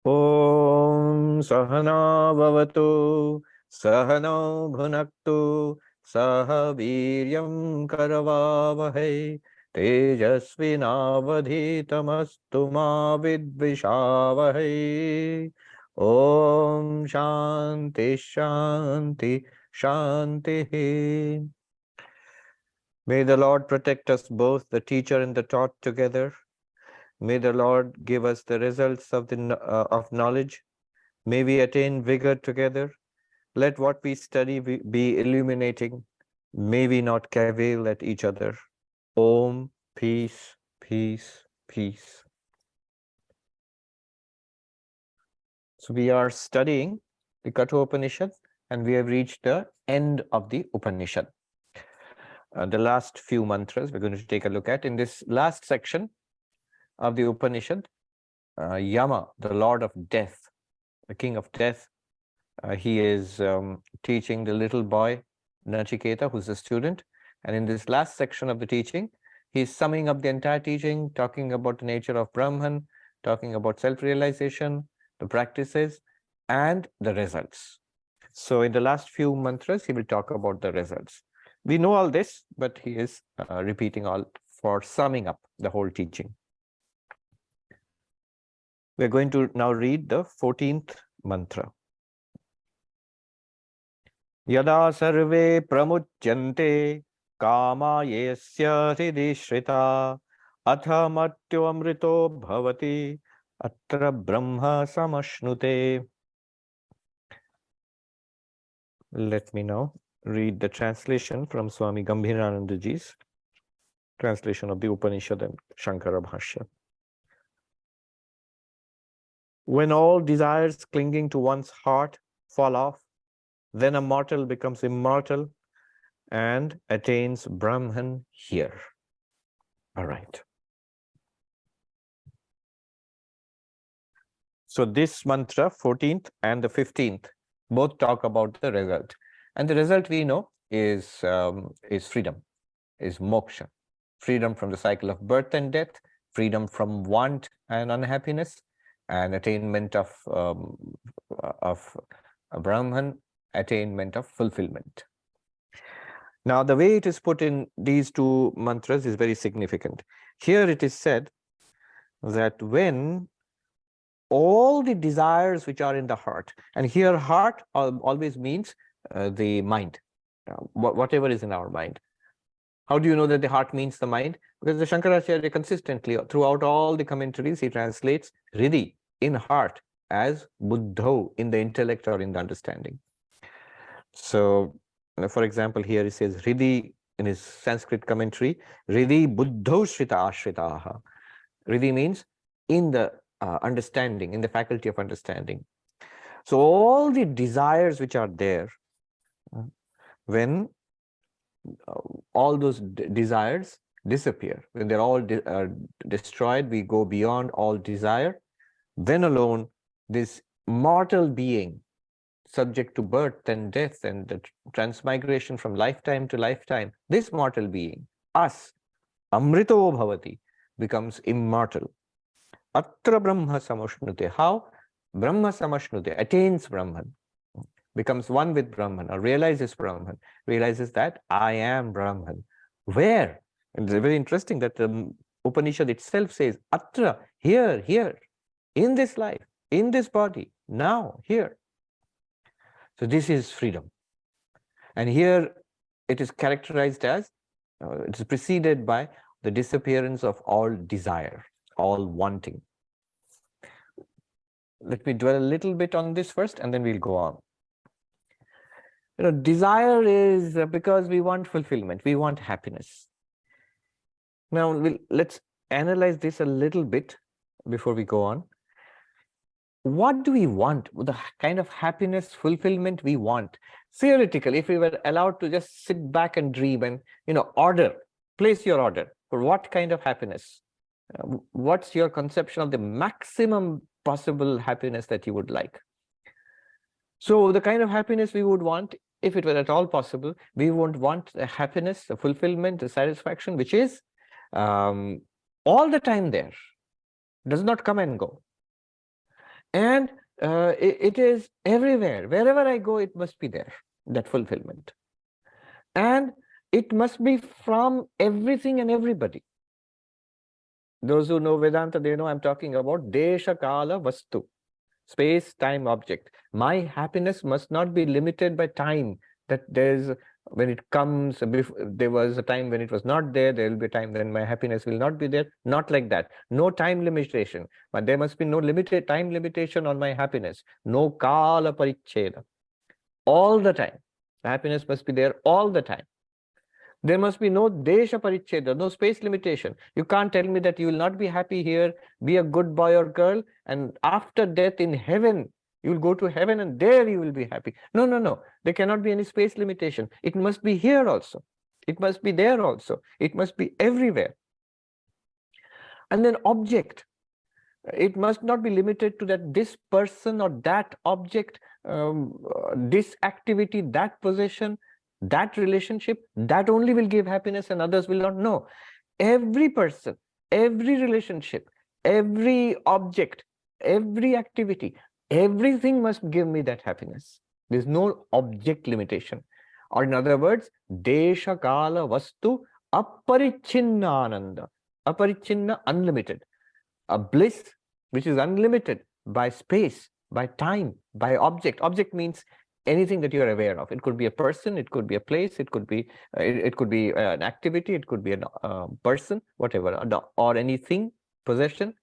Om Sahana Bhavatu Sahano Bhunaktu Saha Viryam Karavavahai Tejasvinavadhitamastu ma vidvishavahai. Om Shanti Shanti Shanti. May the Lord protect us both, the teacher and the taught, together. May the Lord give us the results of knowledge. May we attain vigor together. Let what we study be illuminating. May we not cavil at each other. Om, peace, peace, peace. So we are studying the Katha Upanishad, and we have reached the end of the Upanishad. The last few mantras we're going to take a look at. In this last section of the Upanishad, Yama, the Lord of Death, the King of Death, he is teaching the little boy, Nachiketa, who's a student. And in this last section of the teaching, he's summing up the entire teaching, talking about the nature of Brahman, talking about self-realization, the practices, and the results. So in the last few mantras, he will talk about the results. We know all this, but he is repeating all for summing up the whole teaching. We're going to now read the 14th mantra. Yada sarve pramuchyante kama yesya hridhi shrita atha matyo amrito bhavati atra brahma samashnute. Let me now read the translation from Swami Gambhirananda Ji's translation of the Upanishad and Shankara Bhashya. When all desires clinging to one's heart fall off, then a mortal becomes immortal and attains Brahman here. All right. So this mantra, 14th and the 15th, both talk about the result. And the result we know is freedom, is moksha. Freedom from the cycle of birth and death, freedom from want and unhappiness, and attainment of Brahman, attainment of fulfillment. Now, the way it is put in these two mantras is very significant. Here it is said that when all the desires which are in the heart, and here heart always means the mind, whatever is in our mind. How do you know that the heart means the mind? Because the Shankaracharya consistently, throughout all the commentaries, he translates hridhi, in heart, as buddho, in the intellect or in the understanding. So, for example, here he says hridhi in his Sanskrit commentary, hridhi buddho shrita ashritaha. Hridhi means in the understanding, in the faculty of understanding. So all the desires which are there, when all those desires disappear, when they're all destroyed, we go beyond all desire, then alone this mortal being, subject to birth and death and the transmigration from lifetime to lifetime, this mortal being, us, amrito bhavati, becomes immortal. Atra brahma samashnute. How? Brahma samashnute, attains Brahman, becomes one with Brahman, or realizes Brahman, realizes that I am Brahman. Where? And it's very interesting that the Upanishad itself says, Atra, here, in this life, in this body, now, here. So this is freedom. And here it is characterized as, it is preceded by the disappearance of all desire, all wanting. Let me dwell a little bit on this first, and then we'll go on. Desire is because we want fulfillment, we want happiness. Now, let's analyze this a little bit before we go on. What do we want? The kind of happiness, fulfillment we want. Theoretically, if we were allowed to just sit back and dream and, place your order for what kind of happiness? What's your conception of the maximum possible happiness that you would like? So the kind of happiness we would want, if it were at all possible, we would want the happiness, the fulfillment, the satisfaction, which is all the time there, does not come and go. And it is everywhere. Wherever I go, it must be there, that fulfillment. And it must be from everything and everybody. Those who know Vedanta, they know I'm talking about Desha Kala Vastu, space, time, object. My happiness must not be limited by time, that there's, when it comes, there was a time when it was not there, there will be a time when my happiness will not be there. Not like that. No time limitation. But there must be no limited time limitation on my happiness. No Kala Paricheda. All the time. The happiness must be there all the time. There must be no desha paricheda, no space limitation. You can't tell me that you will not be happy here, be a good boy or girl, and after death in heaven, you will go to heaven and there you will be happy. No, no, no. There cannot be any space limitation. It must be here also. It must be there also. It must be everywhere. And then object. It must not be limited to that this person or that object, this activity, that possession, that relationship, that only will give happiness and others will not know. Every person, every relationship, every object, every activity, everything must give me that happiness. There's no object limitation. Or in other words, desha kala vastu aparichinna ananda. Aparichinna, unlimited. A bliss which is unlimited by space, by time, by object. Object means anything that you are aware of. It could be a person, it could be a place, it could be an activity, it could be a person, whatever, or anything, possession.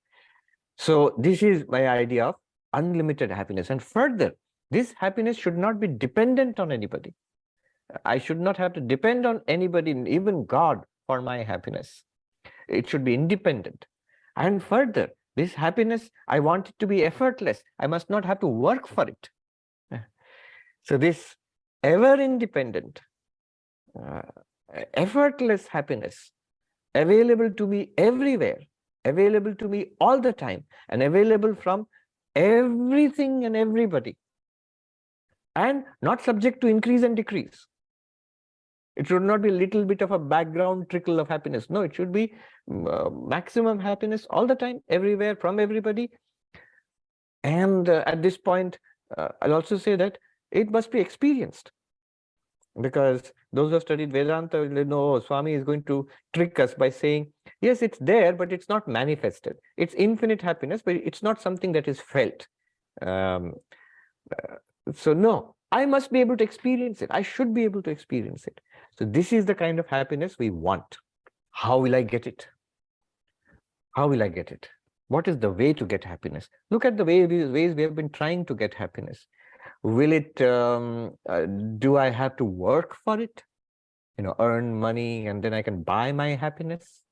So this is my idea of unlimited happiness. And further, this happiness should not be dependent on anybody. I should not have to depend on anybody, even God, for my happiness. It should be independent. And further, this happiness, I want it to be effortless. I must not have to work for it. So this ever independent, effortless happiness, available to me everywhere, available to me all the time, and available from everything and everybody, and not subject to increase and decrease. It should not be a little bit of a background trickle of happiness. No, it should be maximum happiness all the time, everywhere, from everybody. And at this point, I'll also say that it must be experienced. Because those who have studied Vedanta will know Swami is going to trick us by saying, yes, it's there, but it's not manifested. It's infinite happiness, but it's not something that is felt. So no, I must be able to experience it. I should be able to experience it. So this is the kind of happiness we want. How will I get it? How will I get it? What is the way to get happiness? Look at the ways we have been trying to get happiness. Will it, do I have to work for it? Earn money and then I can buy my happiness?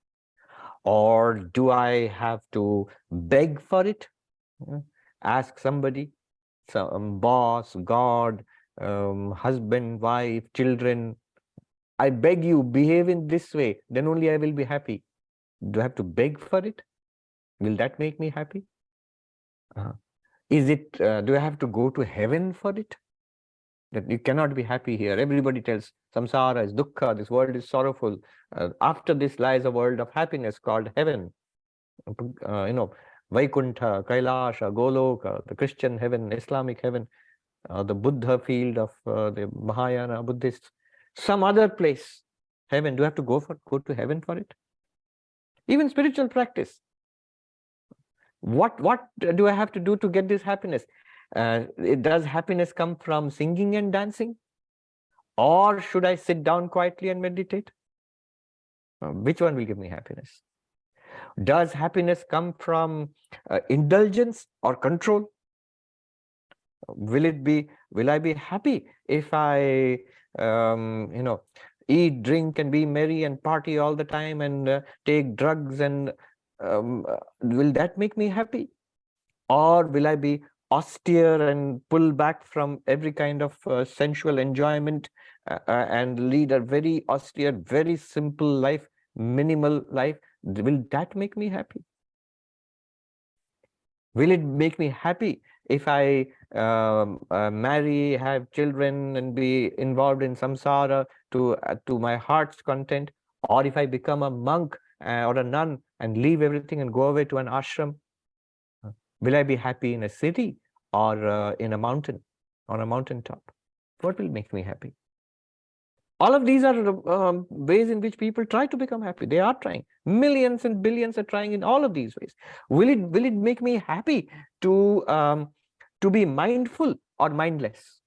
Or do I have to beg for it? Ask somebody, some boss, God, husband, wife, children, I beg you, behave in this way, then only I will be happy. Do I have to beg for it? Will that make me happy? Do I have to go to heaven for it? That you cannot be happy here. Everybody tells samsara is dukkha, this world is sorrowful. After this lies a world of happiness called heaven. Vaikuntha, Kailasha, Goloka, the Christian heaven, Islamic heaven, the Buddha field of the Mahayana Buddhists, some other place, heaven. Do I have to go to heaven for it? Even spiritual practice. What do I have to do to get this happiness? Does happiness come from singing and dancing? Or should I sit down quietly and meditate? Which one will give me happiness? Does happiness come from indulgence or control? Will I be happy if I, eat, drink, and be merry and party all the time and take drugs and will that make me happy? Or will I be austere and pull back from every kind of sensual enjoyment and lead a very austere, very simple life, minimal life? Will that make me happy? Will it make me happy if I marry, have children, and be involved in samsara to my heart's content? Or if I become a monk or a nun and leave everything and go away to an ashram? Will I be happy in a city or in a mountain, on a mountaintop? What will make me happy? All of these are ways in which people try to become happy. They are trying. Millions and billions are trying in all of these ways. Will it make me happy to be mindful or mindless?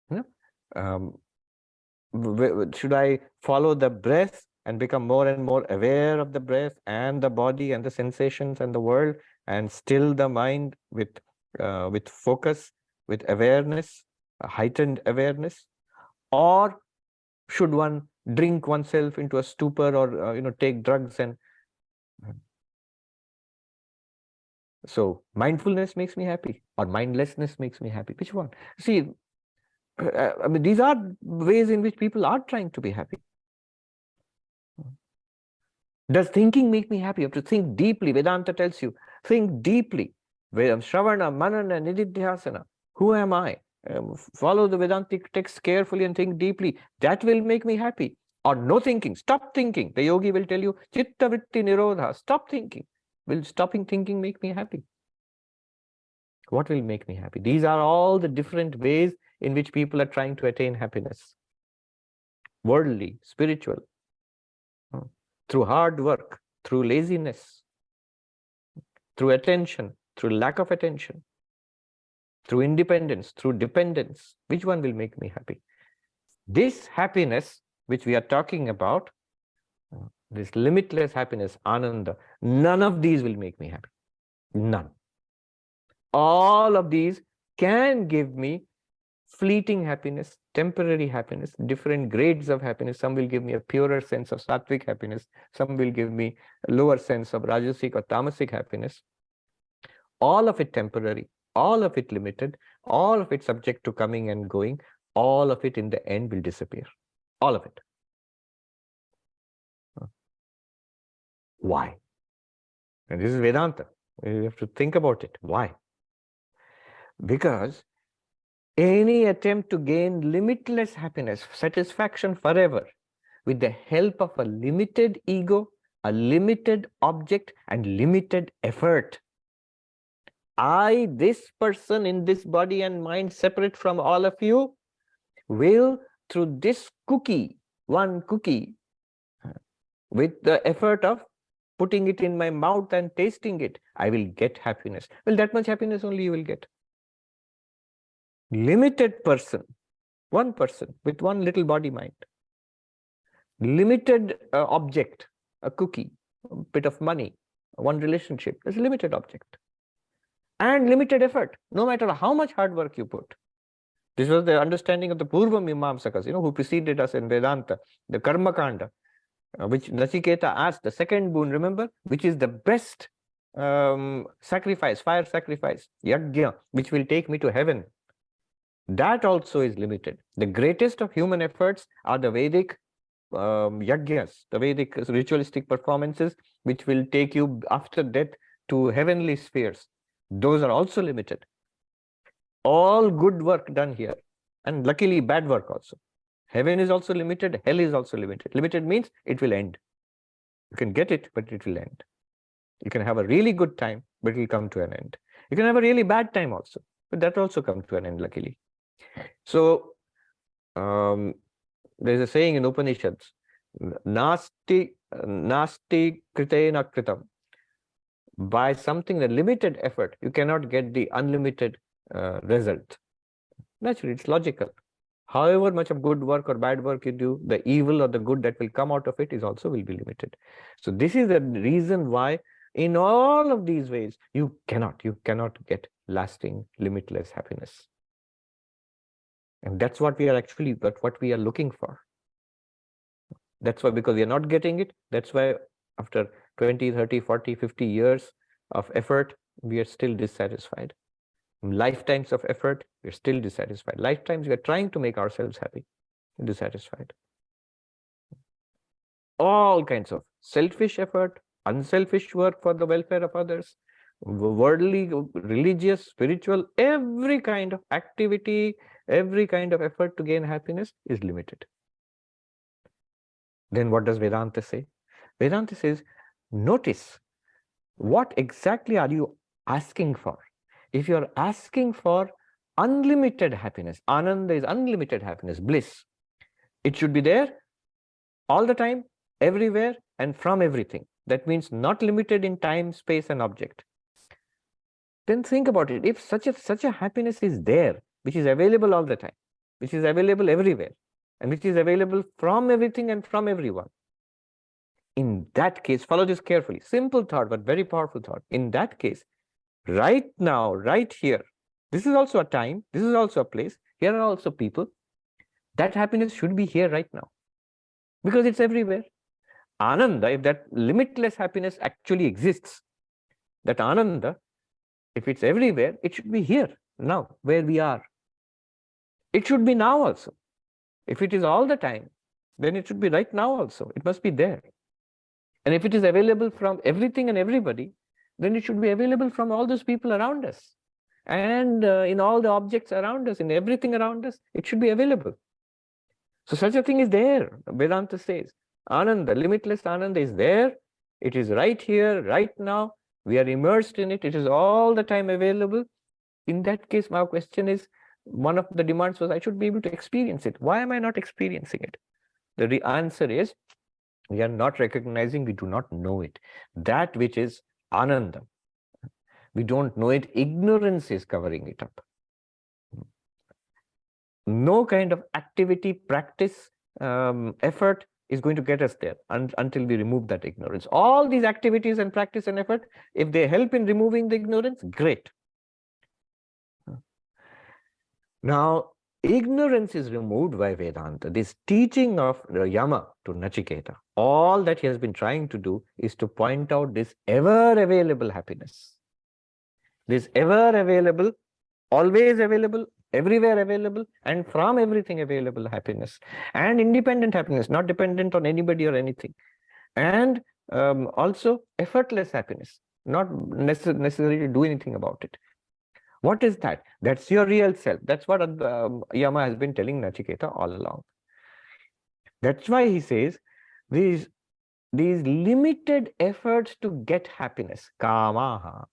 You know, should I follow the breath and become more and more aware of the breath and the body and the sensations and the world, and still the mind with focus, with awareness, heightened awareness? Or should one drink oneself into a stupor or take drugs? And so mindfulness makes me happy or mindlessness makes me happy? Which one? See, I mean, these are ways in which people are trying to be happy. Does thinking make me happy? You have to think deeply. Vedanta tells you, think deeply. Shravana, Manana, Nididhyasana. Who am I? Follow the Vedantic text carefully and think deeply. That will make me happy. Or no thinking. Stop thinking. The yogi will tell you, Chitta Vritti Nirodha. Stop thinking. Will stopping thinking make me happy? What will make me happy? These are all the different ways in which people are trying to attain happiness. Worldly, spiritual, through hard work, through laziness, through attention, through lack of attention, through independence, through dependence. Which one will make me happy? This happiness which we are talking about, this limitless happiness, Ananda, none of these will make me happy. None. All of these can give me fleeting happiness, temporary happiness, different grades of happiness. Some will give me a purer sense of sattvic happiness. Some will give me a lower sense of rajasic or tamasic happiness. All of it temporary, all of it limited, all of it subject to coming and going, all of it in the end will disappear. All of it. Why? And this is Vedanta. You have to think about it. Why? Because any attempt to gain limitless happiness, satisfaction forever, with the help of a limited ego, a limited object, and limited effort. I, this person in this body and mind, separate from all of you, will, through this cookie, one cookie, with the effort of putting it in my mouth and tasting it, I will get happiness. Well, that much happiness only you will get. Limited person, one person with one little body mind. Limited object, a cookie, a bit of money, one relationship, is a limited object. And limited effort, no matter how much hard work you put. This was the understanding of the Purva Mimamsakas, who preceded us in Vedanta, the Karma Kanda, which Nachiketa asked, the second boon, remember, which is the best sacrifice, fire sacrifice, yajna, which will take me to heaven. That also is limited. The greatest of human efforts are the Vedic yajnas, the Vedic ritualistic performances, which will take you after death to heavenly spheres. Those are also limited. All good work done here, and luckily bad work also. Heaven is also limited, hell is also limited. Limited means it will end. You can get it, but it will end. You can have a really good time, but it will come to an end. You can have a really bad time also, but that also comes to an end, luckily. So, there's a saying in Upanishads, Nasti kritena kritam. By something, the limited effort, you cannot get the unlimited result. Naturally, it's logical. However much of good work or bad work you do, the evil or the good that will come out of it is also will be limited. So this is the reason why in all of these ways, you cannot get lasting, limitless happiness. And that's what we are actually, what we are looking for. That's why, because we are not getting it, that's why after 20, 30, 40, 50 years of effort, we are still dissatisfied. Lifetimes of effort, we're still dissatisfied. Lifetimes, we are trying to make ourselves happy, dissatisfied. All kinds of selfish effort, unselfish work for the welfare of others, worldly, religious, spiritual, every kind of activity, every kind of effort to gain happiness is limited. Then what does Vedanta say? Vedanta says, notice what exactly are you asking for. If you're asking for unlimited happiness, Ananda is unlimited happiness, bliss, it should be there all the time, everywhere, and from everything. That means not limited in time, space, and object. Then think about it. If such a happiness is there, which is available all the time, which is available everywhere, and which is available from everything and from everyone, in that case, follow this carefully. Simple thought, but very powerful thought. In that case, right now, right here, this is also a time, this is also a place, here are also people. That happiness should be here right now, because it's everywhere. Ananda, if that limitless happiness actually exists, that Ananda, if it's everywhere, it should be here, now, where we are. It should be now also. If it is all the time, then it should be right now also. It must be there. And if it is available from everything and everybody, then it should be available from all those people around us. And in all the objects around us, in everything around us, it should be available. So such a thing is there. Vedanta says, Ananda, limitless Ananda is there. It is right here, right now. We are immersed in it. It is all the time available. In that case, my question is, one of the demands was I should be able to experience it. Why am I not experiencing it? The answer is, we are not recognizing, we do not know it. That which is Ananda, we don't know it. Ignorance is covering it up. No kind of activity, practice, effort is going to get us there until we remove that ignorance. All these activities and practice and effort, if they help in removing the ignorance, great. Now, ignorance is removed by Vedanta. This teaching of Yama to Nachiketa, all that he has been trying to do is to point out this ever-available happiness. This ever-available, always available, everywhere available, and from everything available happiness. And independent happiness, not dependent on anybody or anything. And also effortless happiness, not necessarily do anything about it. What is that? That's your real self. That's what Yama has been telling Nachiketa all along. That's why he says these limited efforts to get happiness, kamaha,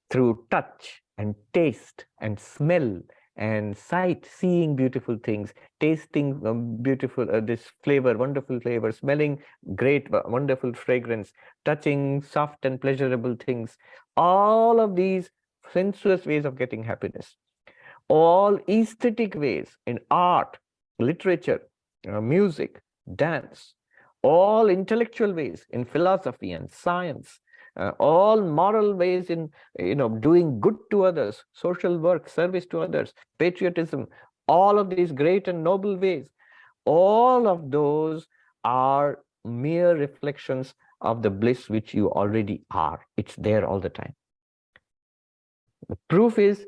through touch and taste and smell and sight, seeing beautiful things, tasting beautiful, this flavor, wonderful flavor, smelling great, wonderful fragrance, touching soft and pleasurable things, all of these sensuous ways of getting happiness, all aesthetic ways in art, literature, music, dance, all intellectual ways in philosophy and science, all moral ways in doing good to others, social work, service to others, patriotism, all of these great and noble ways, all of those are mere reflections of the bliss which you already are. It's there all the time. The proof is,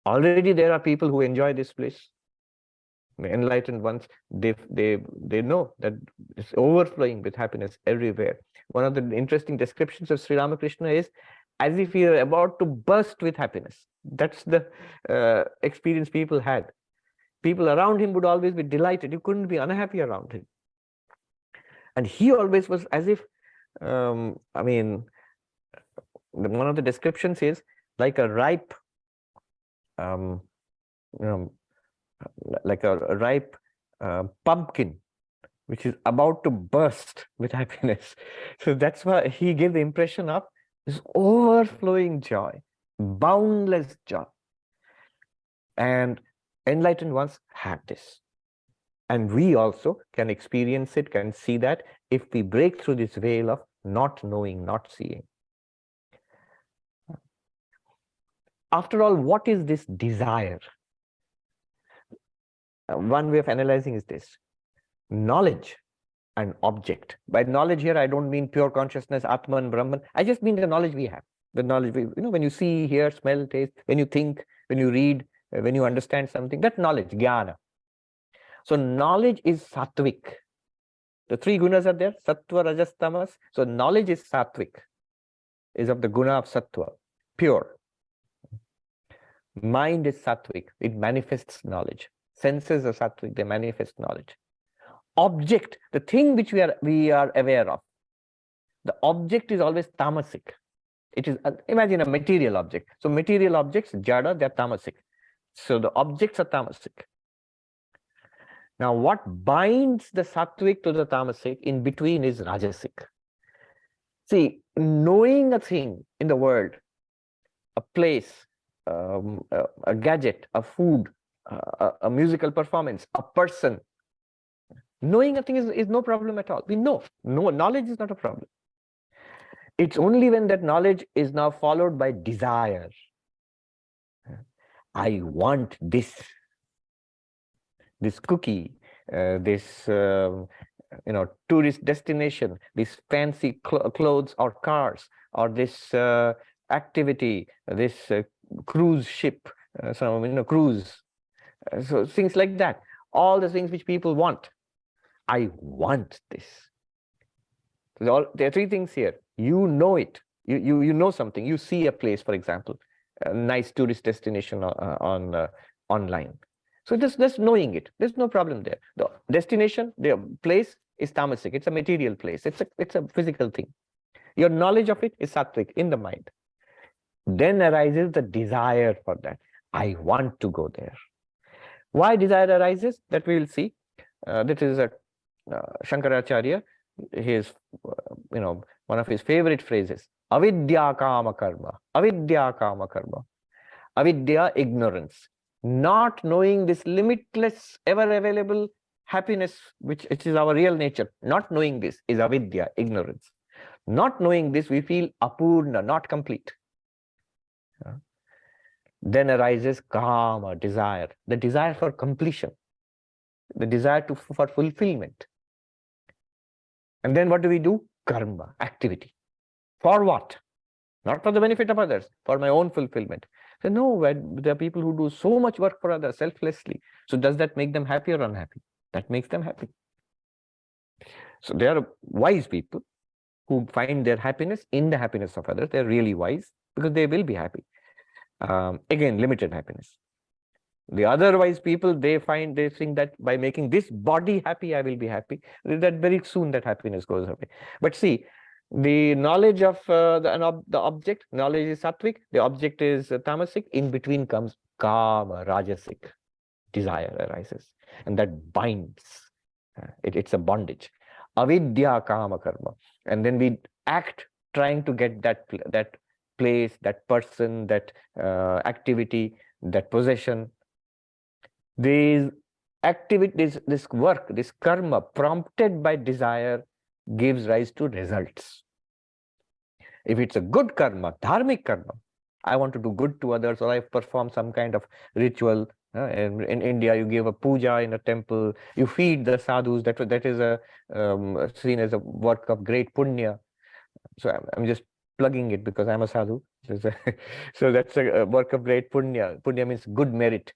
already there are people who enjoy this bliss. The enlightened ones, they know that it's overflowing with happiness everywhere. One of the interesting descriptions of Sri Ramakrishna is as if he are about to burst with happiness. That's the experience people had. People around him would always be delighted. You couldn't be unhappy around him. And he always was as if, one of the descriptions is like a ripe, like a ripe pumpkin, which is about to burst with happiness. So that's why he gave the impression of this overflowing joy, boundless joy. And enlightened ones have this. And we also can experience it, can see that if we break through this veil of not knowing, not seeing. After all, what is this desire? One way of analyzing is this: knowledge and object. By knowledge here, I don't mean pure consciousness, Atman, Brahman. I just mean the knowledge we have. The knowledge we, when you see, hear, smell, taste, when you think, when you read, when you understand something, that knowledge, jnana. So knowledge is sattvic. The three gunas are there, sattva, rajas, tamas. So knowledge is sattvic, is of the guna of sattva, pure. Mind is sattvic, it manifests knowledge. Senses are sattvic, they manifest knowledge. Object, the thing which we are aware of, the object is always tamasic. It is, imagine a material object. So material objects, jada, they're tamasic. So the objects are tamasic. Now what binds the sattvic to the tamasic in between is rajasic. See, knowing a thing in the world, a place, a gadget, a food, a musical performance, a person, knowing a thing is no problem at all. We know. No, knowledge is not a problem. It's only when that knowledge is now followed by desire. I want this cookie, this tourist destination, this fancy clothes or cars, or this activity, this cruise ship, cruise. So things like that. All the things which people want. I want this. So there are three things here. You know it. You know something. You see a place, for example, a nice tourist destination online. So just knowing it, there's no problem there. The destination, the place is tamasic. It's a material place. It's a physical thing. Your knowledge of it is sattvic in the mind. Then arises the desire for that. I want to go there. Why desire arises? That we will see. This is a Shankaracharya. His, one of his favorite phrases: avidya kama karma. Avidya kama karma. Avidya, ignorance. Not knowing this limitless, ever available happiness, which is our real nature. Not knowing this is avidya, ignorance. Not knowing this, we feel apurna, not complete. Then arises kama, desire, the desire for completion, the desire for fulfillment. And then what do we do? Karma, activity. For what? Not for the benefit of others, for my own fulfillment. So no, there are people who do so much work for others selflessly. So does that make them happy or unhappy? That makes them happy. So there are wise people who find their happiness in the happiness of others. They're really wise because they will be happy. Again, limited happiness. The otherwise people, they think that by making this body happy, I will be happy. That very soon that happiness goes away. But see, the knowledge of the object, knowledge is sattvic, the object is tamasic, in between comes kama, rajasic, desire arises, and that binds. It's a bondage. Avidya kama karma. And then we act trying to get that place, that person, that activity, that possession. These activities, this work, this karma prompted by desire gives rise to results. If it's a good karma, dharmic karma, I want to do good to others, or I perform some kind of ritual. In India, you give a puja in a temple, you feed the sadhus, that is seen as a work of great punya. So I'm just plugging it because I'm a sadhu. So that's a work of great punya. Punya means good merit.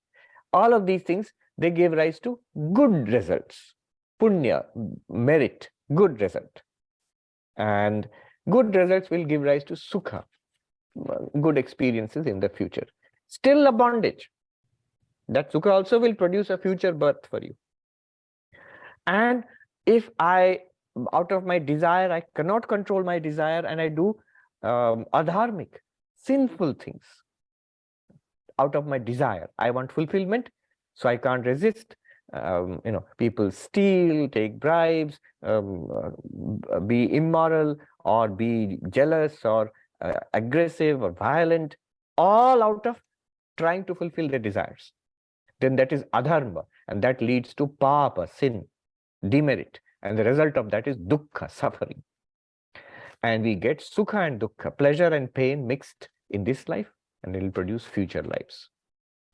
All of these things, they give rise to good results. Punya, merit, good result. And good results will give rise to sukha, good experiences in the future. Still a bondage. That sukha also will produce a future birth for you. And if out of my desire, I cannot control my desire, and I do adharmic, sinful things out of my desire. I want fulfillment, so I can't resist. People steal, take bribes, be immoral, or be jealous, or aggressive, or violent, all out of trying to fulfill their desires. Then that is adharma, and that leads to papa, sin, demerit, and the result of that is dukkha, suffering. And we get sukha and dukkha, pleasure and pain mixed in this life, and it will produce future lives.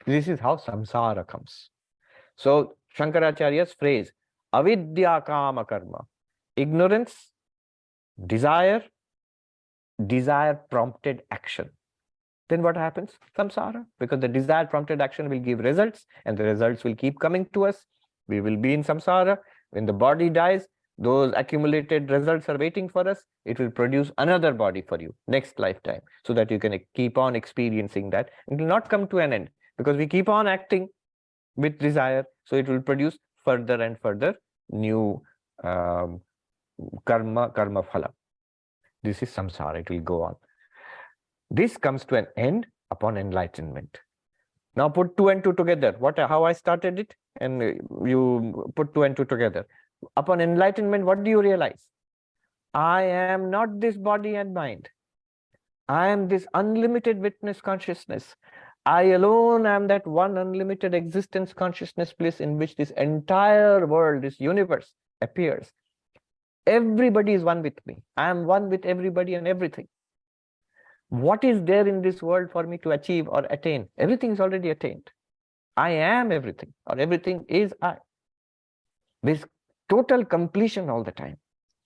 This is how samsara comes. So Shankaracharya's phrase, avidya kama karma, ignorance, desire prompted action. Then what happens? Samsara, because the desire prompted action will give results, and the results will keep coming to us. We will be in samsara. When the body dies, those accumulated results are waiting for us. It will produce another body for you next lifetime, so that you can keep on experiencing that. It will not come to an end, because we keep on acting with desire, so it will produce further and further new karma phala. This is samsara. It will go on. This comes to an end upon enlightenment. Now put 2 and 2 together. How I started it, and you put 2 and 2 together. Upon enlightenment, what do you realize? I am not this body and mind. I am this unlimited witness consciousness. I alone am that one unlimited existence consciousness bliss in which this entire world, this universe appears. Everybody is one with me. I am one with everybody and everything. What is there in this world for me to achieve or attain? Everything is already attained. I am everything, or everything is I. This total completion all the time,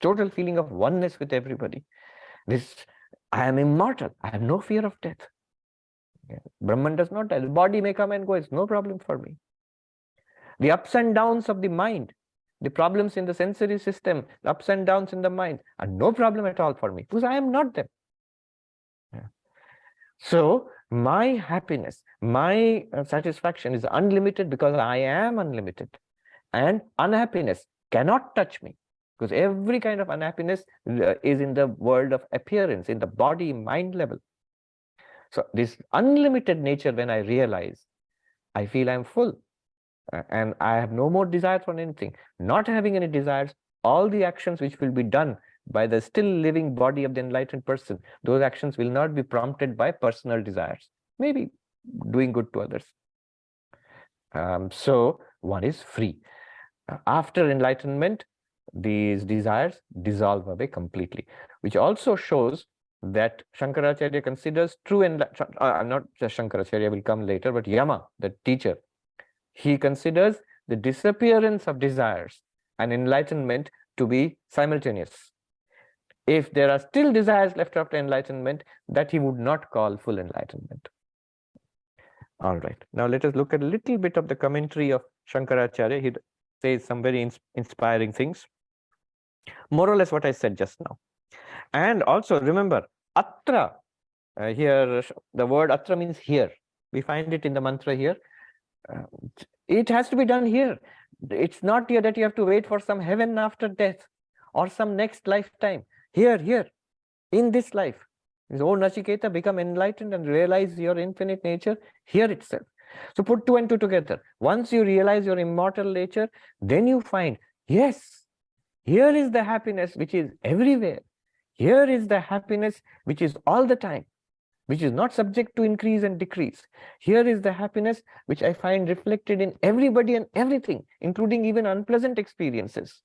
total feeling of oneness with everybody. This, I am immortal. I have no fear of death. Brahman does not die. The body may come and go. It's no problem for me. The ups and downs of the mind, the problems in the sensory system, the ups and downs in the mind are no problem at all for me, because I am not them. So my happiness, my satisfaction is unlimited because I am unlimited. And unhappiness cannot touch me, because every kind of unhappiness is in the world of appearance, in the body, mind level. So this unlimited nature, when I realize, I feel I'm full. And I have no more desires for anything. Not having any desires, all the actions which will be done by the still living body of the enlightened person, those actions will not be prompted by personal desires, maybe doing good to others. So one is free. After enlightenment, these desires dissolve away completely, which also shows that Shankaracharya considers true enlightenment, not just Shankaracharya, will come later, but Yama, the teacher, he considers the disappearance of desires and enlightenment to be simultaneous. If there are still desires left after enlightenment, that he would not call full enlightenment. All right. Now let us look at a little bit of the commentary of Shankaracharya. He says some very inspiring things. More or less what I said just now. And also remember, atra, here, the word atra means here. We find it in the mantra here. It has to be done here. It's not here that you have to wait for some heaven after death or some next lifetime. Here, in this life. Oh, Nachiketa, become enlightened and realize your infinite nature here itself. So put 2 and 2 together. Once you realize your immortal nature, then you find, yes, here is the happiness which is everywhere. Here is the happiness which is all the time, which is not subject to increase and decrease. Here is the happiness which I find reflected in everybody and everything, including even unpleasant experiences.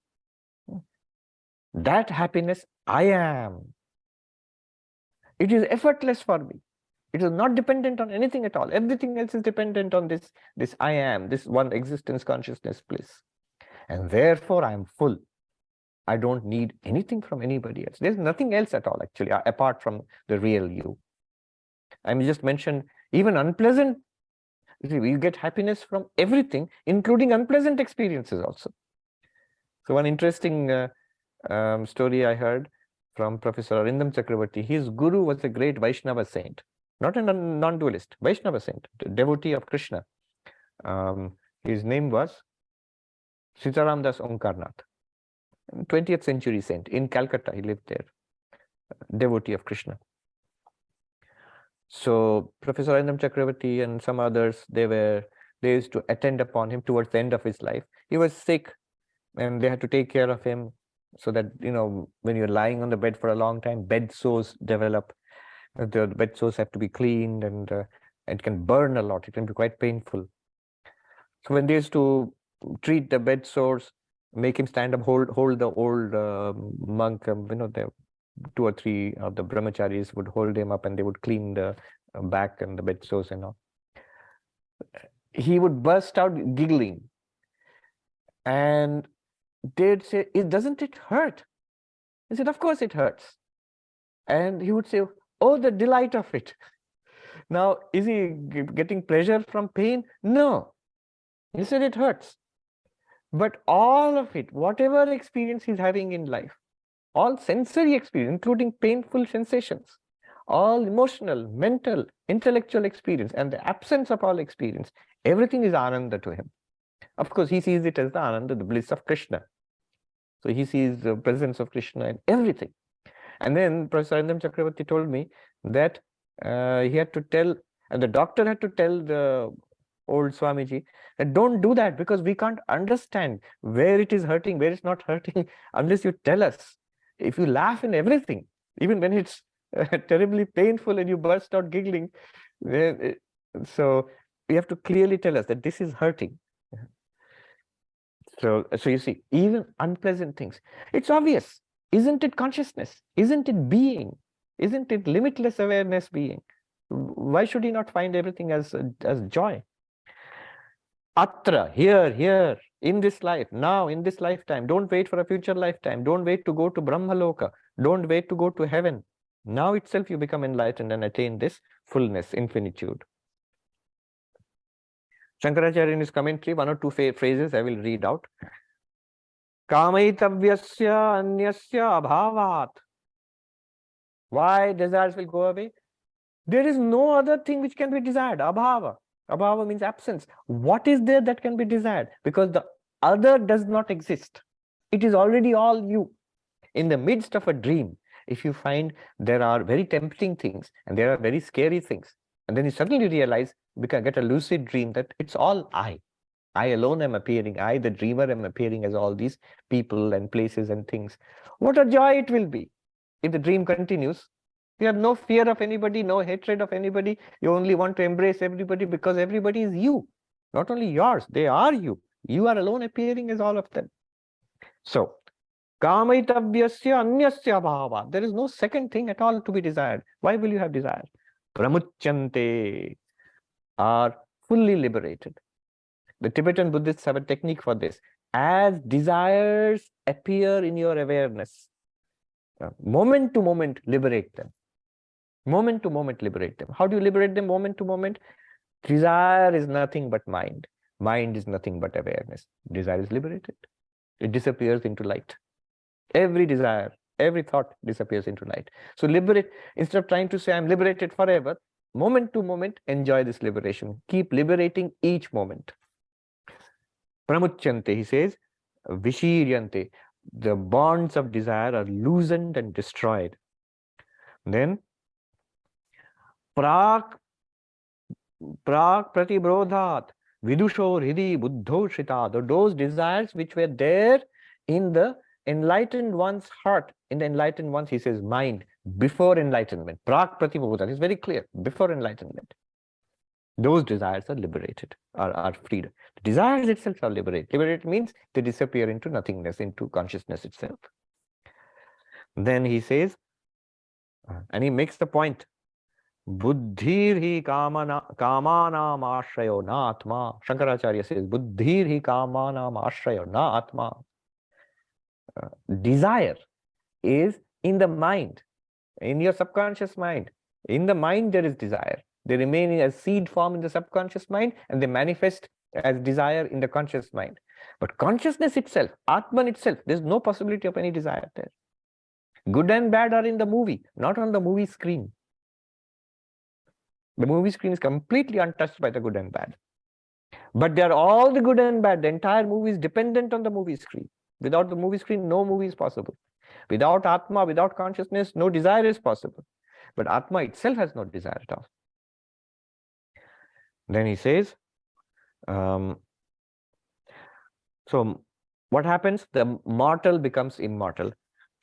That happiness I am. It is effortless for me. It is not dependent on anything at all. Everything else is dependent on this I am, this one existence consciousness bliss. And therefore I am full. I don't need anything from anybody else. There's nothing else at all, actually, apart from the real you. I just mentioned even unpleasant. You get happiness from everything, including unpleasant experiences also. So one interesting story I heard from Professor Arindam Chakravarti. His guru was a great Vaishnava saint, not a non-dualist, Vaishnava saint, devotee of Krishna. His name was Sitaram Das Omkarnath, 20th century saint in Calcutta. He lived there, devotee of Krishna. So Professor Arindam Chakravarti and some others, they used to attend upon him towards the end of his life. He was sick and they had to take care of him, so that, when you're lying on the bed for a long time, bed sores develop. The bed sores have to be cleaned, and it can burn a lot. It can be quite painful. So when they used to treat the bed sores, make him stand up, hold the old monk, the 2 or 3 of the brahmacharis would hold him up and they would clean the back and the bed sores and all. He would burst out giggling. And they'd say, doesn't it hurt? He said, of course it hurts. And he would say, oh, the delight of it. Now, is he getting pleasure from pain? No. He said it hurts. But all of it, whatever experience he's having in life, all sensory experience, including painful sensations, all emotional, mental, intellectual experience, and the absence of all experience, everything is Ananda to him. Of course, he sees it as the Ananda, the bliss of Krishna. So he sees the presence of Krishna in everything. And then Professor Arindam Chakravarti told me that he had to tell, and the doctor had to tell the old Swamiji that don't do that, because we can't understand where it is hurting, where it's not hurting, unless you tell us. If you laugh in everything, even when it's terribly painful and you burst out giggling, so you have to clearly tell us that this is hurting. So you see, even unpleasant things, it's obvious. Isn't it consciousness? Isn't it being? Isn't it limitless awareness being? Why should he not find everything as joy? Atra, here, in this life, now, in this lifetime. Don't wait for a future lifetime. Don't wait to go to Brahmaloka. Don't wait to go to heaven. Now itself you become enlightened and attain this fullness, infinitude. Shankaracharya in his commentary, one or two phrases I will read out. Kamaitavyasya anyasya abhavat. Why desires will go away? There is no other thing which can be desired. Abhava. Abhava means absence. What is there that can be desired? Because the other does not exist. It is already all you. In the midst of a dream, if you find there are very tempting things and there are very scary things, and then you suddenly realize, we can get a lucid dream that it's all I. I alone am appearing. I, the dreamer, am appearing as all these people and places and things. What a joy it will be if the dream continues. You have no fear of anybody, no hatred of anybody. You only want to embrace everybody because everybody is you. Not only yours, they are you. You are alone appearing as all of them. So, kamaitavyasya anyasya bhava. There is no second thing at all to be desired. Why will you have desire? Pramuchyante are fully liberated. The Tibetan Buddhists have a technique for this. As desires appear in your awareness, moment to moment, liberate them. Moment to moment, liberate them. How do you liberate them moment to moment? Desire is nothing but mind. Mind is nothing but awareness. Desire is liberated. It disappears into light. Every desire, every thought disappears into light. So liberate, instead of trying to say I'm liberated forever, moment to moment, enjoy this liberation. Keep liberating each moment. Pramuchyante, he says, vishiryante, the bonds of desire are loosened and destroyed. Then, prak pratibrodhat, vidusho hidi buddho shrita, those desires which were there in the enlightened one's heart, in the enlightened one's, he says, mind, before enlightenment. Prak pratibrodhat is very clear, before enlightenment. Those desires are liberated, are freed. The desires itself are liberated. Liberated means they disappear into nothingness, into consciousness itself. Then he says, and he makes the point, buddhir hi kamanam ashrayo na atma. Shankaracharya says, buddhir hi kamanam ashrayo na atma. Desire is in the mind, in your subconscious mind. In the mind there is desire. They remain as seed form in the subconscious mind, and they manifest as desire in the conscious mind. But consciousness itself, Atman itself, there's no possibility of any desire there. Good and bad are in the movie, not on the movie screen. The movie screen is completely untouched by the good and bad. But they are all the good and bad. The entire movie is dependent on the movie screen. Without the movie screen, no movie is possible. Without Atma, without consciousness, no desire is possible. But Atma itself has no desire at all. Then he says, so what happens? The mortal becomes immortal.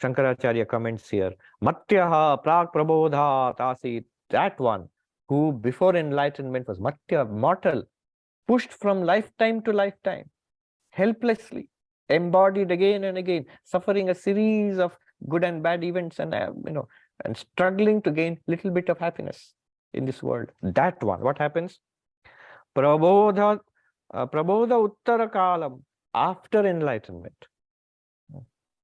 Shankaracharya comments here, Matyaha prak prabodha tasit, that one who before enlightenment was Matya, mortal, pushed from lifetime to lifetime, helplessly, embodied again and again, suffering a series of good and bad events, and and struggling to gain little bit of happiness in this world. That one, what happens? Prabodha uttara kalam, after enlightenment,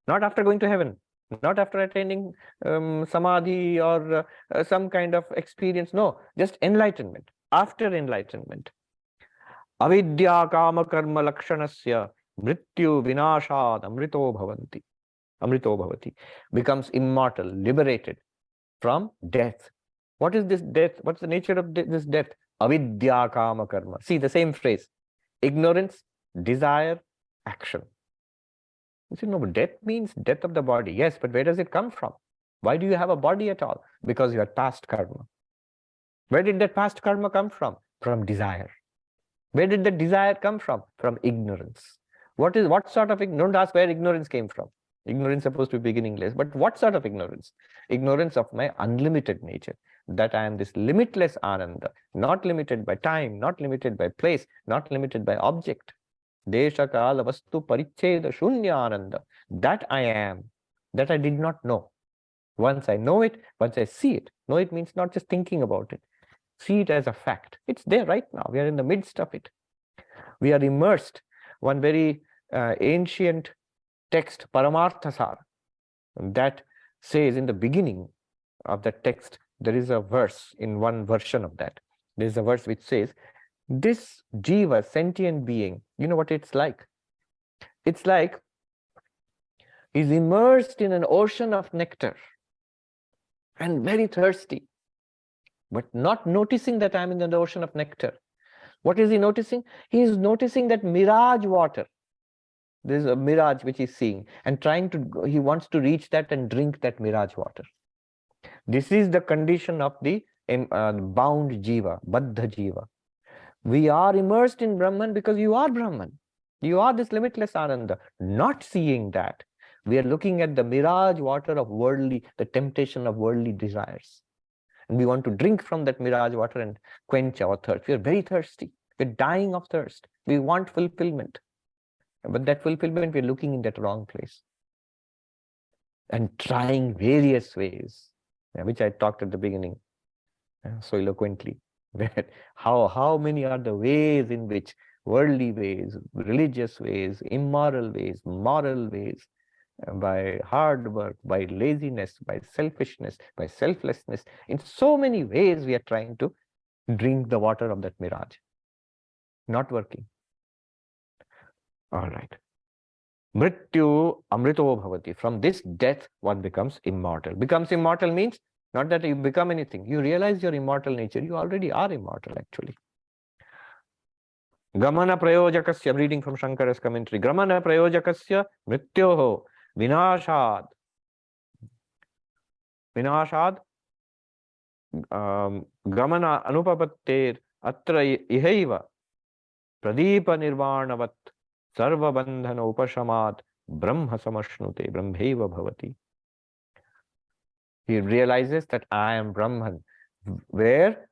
not after going to heaven, not after attaining samadhi or some kind of experience. No, just enlightenment. After enlightenment, avidya kama karma lakshanasya mrityu vinashad amrito bhavati, becomes immortal, liberated from death. What is this death? What's the nature of this death? Avidya kama karma. See the same phrase. Ignorance, desire, action. You say, no, but death means death of the body. Yes, but where does it come from? Why do you have a body at all? Because you are past karma. Where did that past karma come from? From desire. Where did the desire come from? From ignorance. What sort of ignorance? Don't ask where ignorance came from. Ignorance is supposed to be beginningless, but what sort of ignorance? Ignorance of my unlimited nature, that I am this limitless Ananda, not limited by time, not limited by place, not limited by object. Desha kala vastu paricheda shunya Ananda. That I am, that I did not know. Once I know it, once I see it, know it means not just thinking about it. See it as a fact. It's there right now. We are in the midst of it. We are immersed. One very ancient text, Paramarthasar, that says in the beginning of that text, there is a verse in one version of that. There is a verse which says, this jiva, sentient being, you know what it's like? It's like he's immersed in an ocean of nectar and very thirsty, but not noticing that I'm in the ocean of nectar. What is he noticing? He is noticing that mirage water. There's a mirage which he's seeing and he wants to reach that and drink that mirage water. This is the condition of the bound jiva, baddha jiva. We are immersed in Brahman because you are Brahman. You are this limitless Ananda. Not seeing that, we are looking at the mirage water of the temptation of worldly desires. And we want to drink from that mirage water and quench our thirst. We are very thirsty. We're dying of thirst. We want fulfillment. But that fulfillment, we're looking in that wrong place. And trying various ways, which I talked at the beginning so eloquently. How many are the ways in which worldly ways, religious ways, immoral ways, moral ways, by hard work, by laziness, by selfishness, by selflessness, in so many ways we are trying to drink the water of that mirage. Not working. All right. Mrityu amrito bhavati. From this death, one becomes immortal. Becomes immortal means not that you become anything. You realize your immortal nature. You already are immortal, actually. Gamana prayojakasya, I'm reading from Shankara's commentary. Gamana prayojakasya mrityoho vinashad. Vinashad gamana anupapatter atra ihaiva pradeepa nirvanavat sarva bandhana upashamat brahma samashnute brahmaiva bhavati. He realizes that I am Brahman, where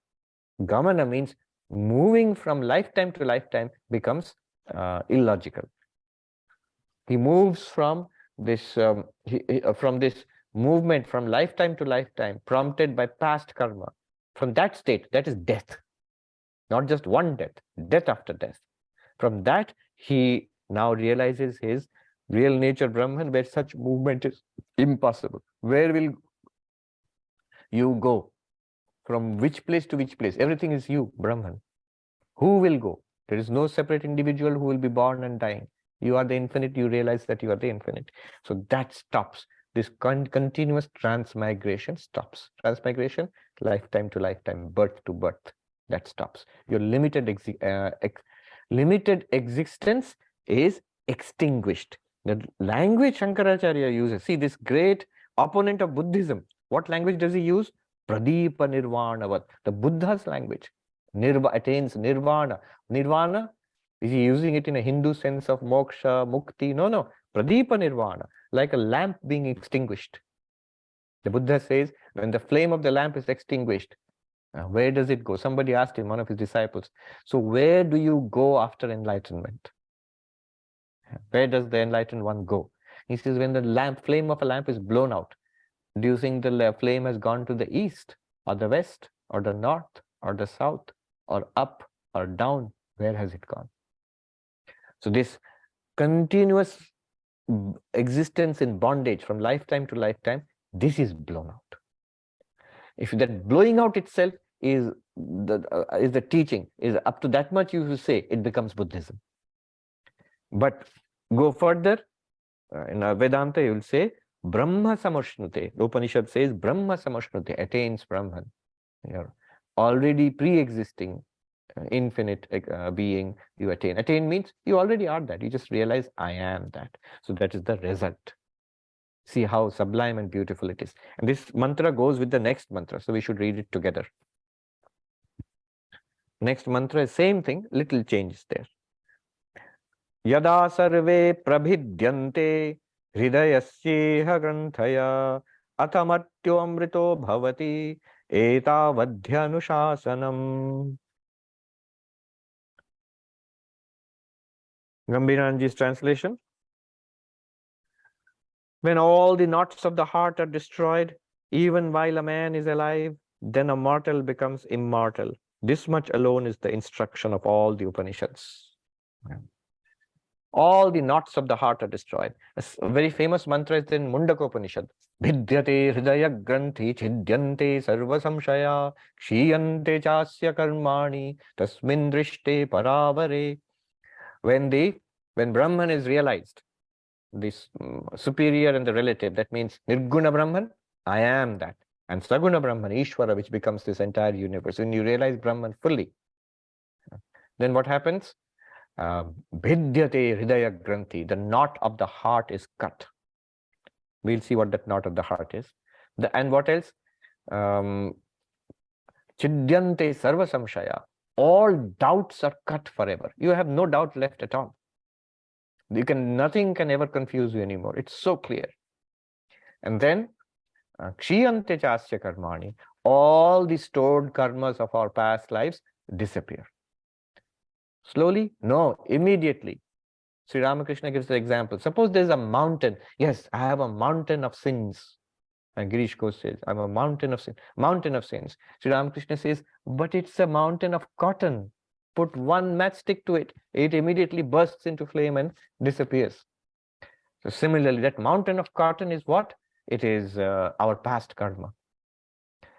gamana means moving from lifetime to lifetime becomes illogical. He moves from this movement from lifetime to lifetime, prompted by past karma. From that state, that is death. Not just one death, death after death. From that, he now realizes his real nature, Brahman, where such movement is impossible. Where will you go? From which place to which place? Everything is you, Brahman. Who will go? There is no separate individual who will be born and dying. You are the infinite, you realize that you are the infinite. So that stops. This continuous transmigration stops. Transmigration, lifetime to lifetime, birth to birth, that stops. Your limited existence is extinguished. The language Shankaracharya uses, see, this great opponent of Buddhism, what language does he use? Pradeepa nirvanavat, the Buddha's language. Attains nirvana. Nirvana, is he using it in a Hindu sense of moksha, mukti? No. Pradeepa nirvana, like a lamp being extinguished. The Buddha says, when the flame of the lamp is extinguished, where does it go? Somebody asked him, one of his disciples, so where do you go after enlightenment? Where does the enlightened one go? He says, when the flame of a lamp is blown out, do you think the flame has gone to the east or the west or the north or the south or up or down? Where has it gone? So this continuous existence in bondage from lifetime to lifetime, this is blown out. If that blowing out itself is the teaching, is up to that much you say, it becomes Buddhism. But go further, in Vedanta you will say, Brahma samashnute. The Upanishad says, Brahma samashnute, attains Brahman. You're already pre-existing infinite being, you attain. Attain means you already are that. You just realize I am that. So that is the result. See how sublime and beautiful it is. And this mantra goes with the next mantra. So we should read it together. Next mantra is same thing, little change is there. Yada sarve prabhidyante hridayasyeha granthaya athamatyo amrito bhavati etavadhyanuशासनम. Gambhiranji's translation. When all the knots of the heart are destroyed, even while a man is alive, then a mortal becomes immortal. This much alone is the instruction of all the Upanishads. All the knots of the heart are destroyed. A very famous mantra is in Mundaka Upanishad. Vidyate hridaya granthi chidyante sarva samshaya kshiyante chasya karmani tasmin drishte paravare. When Brahman is realized, this superior and the relative, that means Nirguna Brahman, I am that. And Saguna Brahman, Ishvara, which becomes this entire universe. When you realize Brahman fully, then what happens? Bhidyate hridaya granthi, the knot of the heart is cut. We'll see what that knot of the heart is. And what else? Chidyante sarva samshaya, all doubts are cut forever. You have no doubt left at all. Nothing can ever confuse you anymore. It's so clear. And then kshiyante chasya karmani, all the stored karmas of our past lives disappear. Slowly? No, immediately. Sri Ramakrishna gives the example. Suppose there's a mountain. Yes, I have a mountain of sins. And Girish Ghosh says, I'm a mountain of sin. Mountain of sins. Sri Ramakrishna says, but it's a mountain of cotton. Put one matchstick to it. It immediately bursts into flame and disappears. So similarly, that mountain of cotton is what? It is our past karma.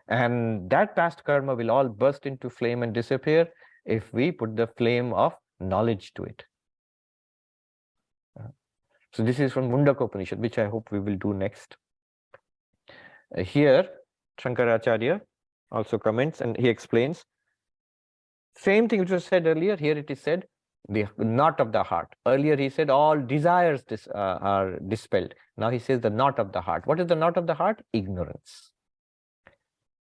And that past karma will all burst into flame and disappear if we put the flame of knowledge to it. So this is from Mundaka Upanishad, which I hope we will do next. Here, Shankaracharya also comments and he explains. Same thing which was said earlier, here it is said, the knot of the heart. Earlier he said all desires are dispelled. Now he says the knot of the heart. What is the knot of the heart? Ignorance.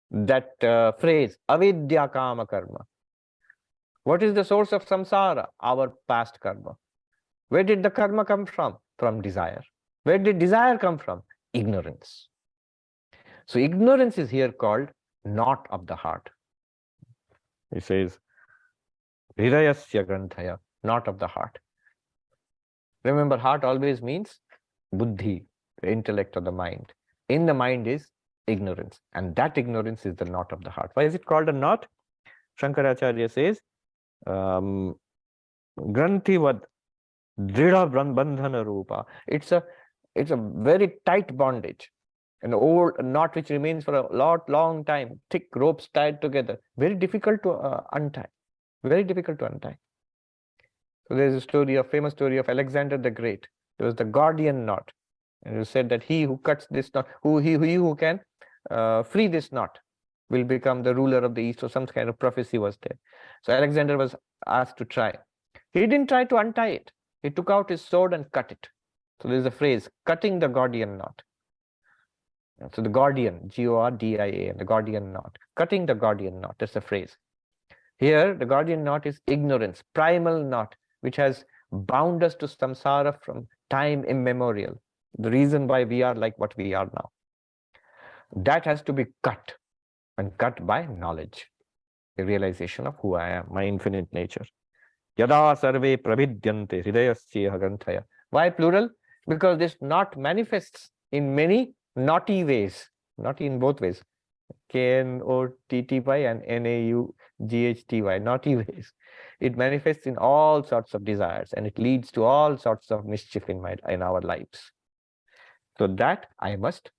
That phrase, avidya kama karma. What is the source of samsara? Our past karma. Where did the karma come from? From desire. Where did desire come from? Ignorance. So ignorance is here called knot of the heart. He says, hridayasya granthaya, knot of the heart. Remember, heart always means buddhi, the intellect or the mind. In the mind is ignorance, and that ignorance is the knot of the heart. Why is it called a knot? Shankaracharya says, Granthi vad drida bandhana rupa. It's a very tight bondage, an old knot which remains for a long time, thick ropes tied together, very difficult to untie. Very difficult to untie. So there is a famous story of Alexander the Great. There was the Gordian knot, and it said that he who cuts this knot, who can free this knot, will become the ruler of the East, or some kind of prophecy was there. So Alexander was asked to try. He didn't try to untie it. He took out his sword and cut it. So there is a phrase, cutting the Gordian knot. So the Gordian, G-O-R-D-I-A-N, the Gordian knot, cutting the Gordian knot, that's the phrase. Here, the Gordian knot is ignorance, primal knot, which has bound us to samsara from time immemorial. The reason why we are like what we are now. That has to be cut, and cut by knowledge, the realization of who I am, my infinite nature. Yada sarve prabhidyante hridayasyeha granthaya. Why plural? Because this knot manifests in many naughty ways, naughty in both ways. K-N-O-T-T-Y and N-A-U-G-H-T-Y, naughty ways. It manifests in all sorts of desires, and it leads to all sorts of mischief in our lives. So that I must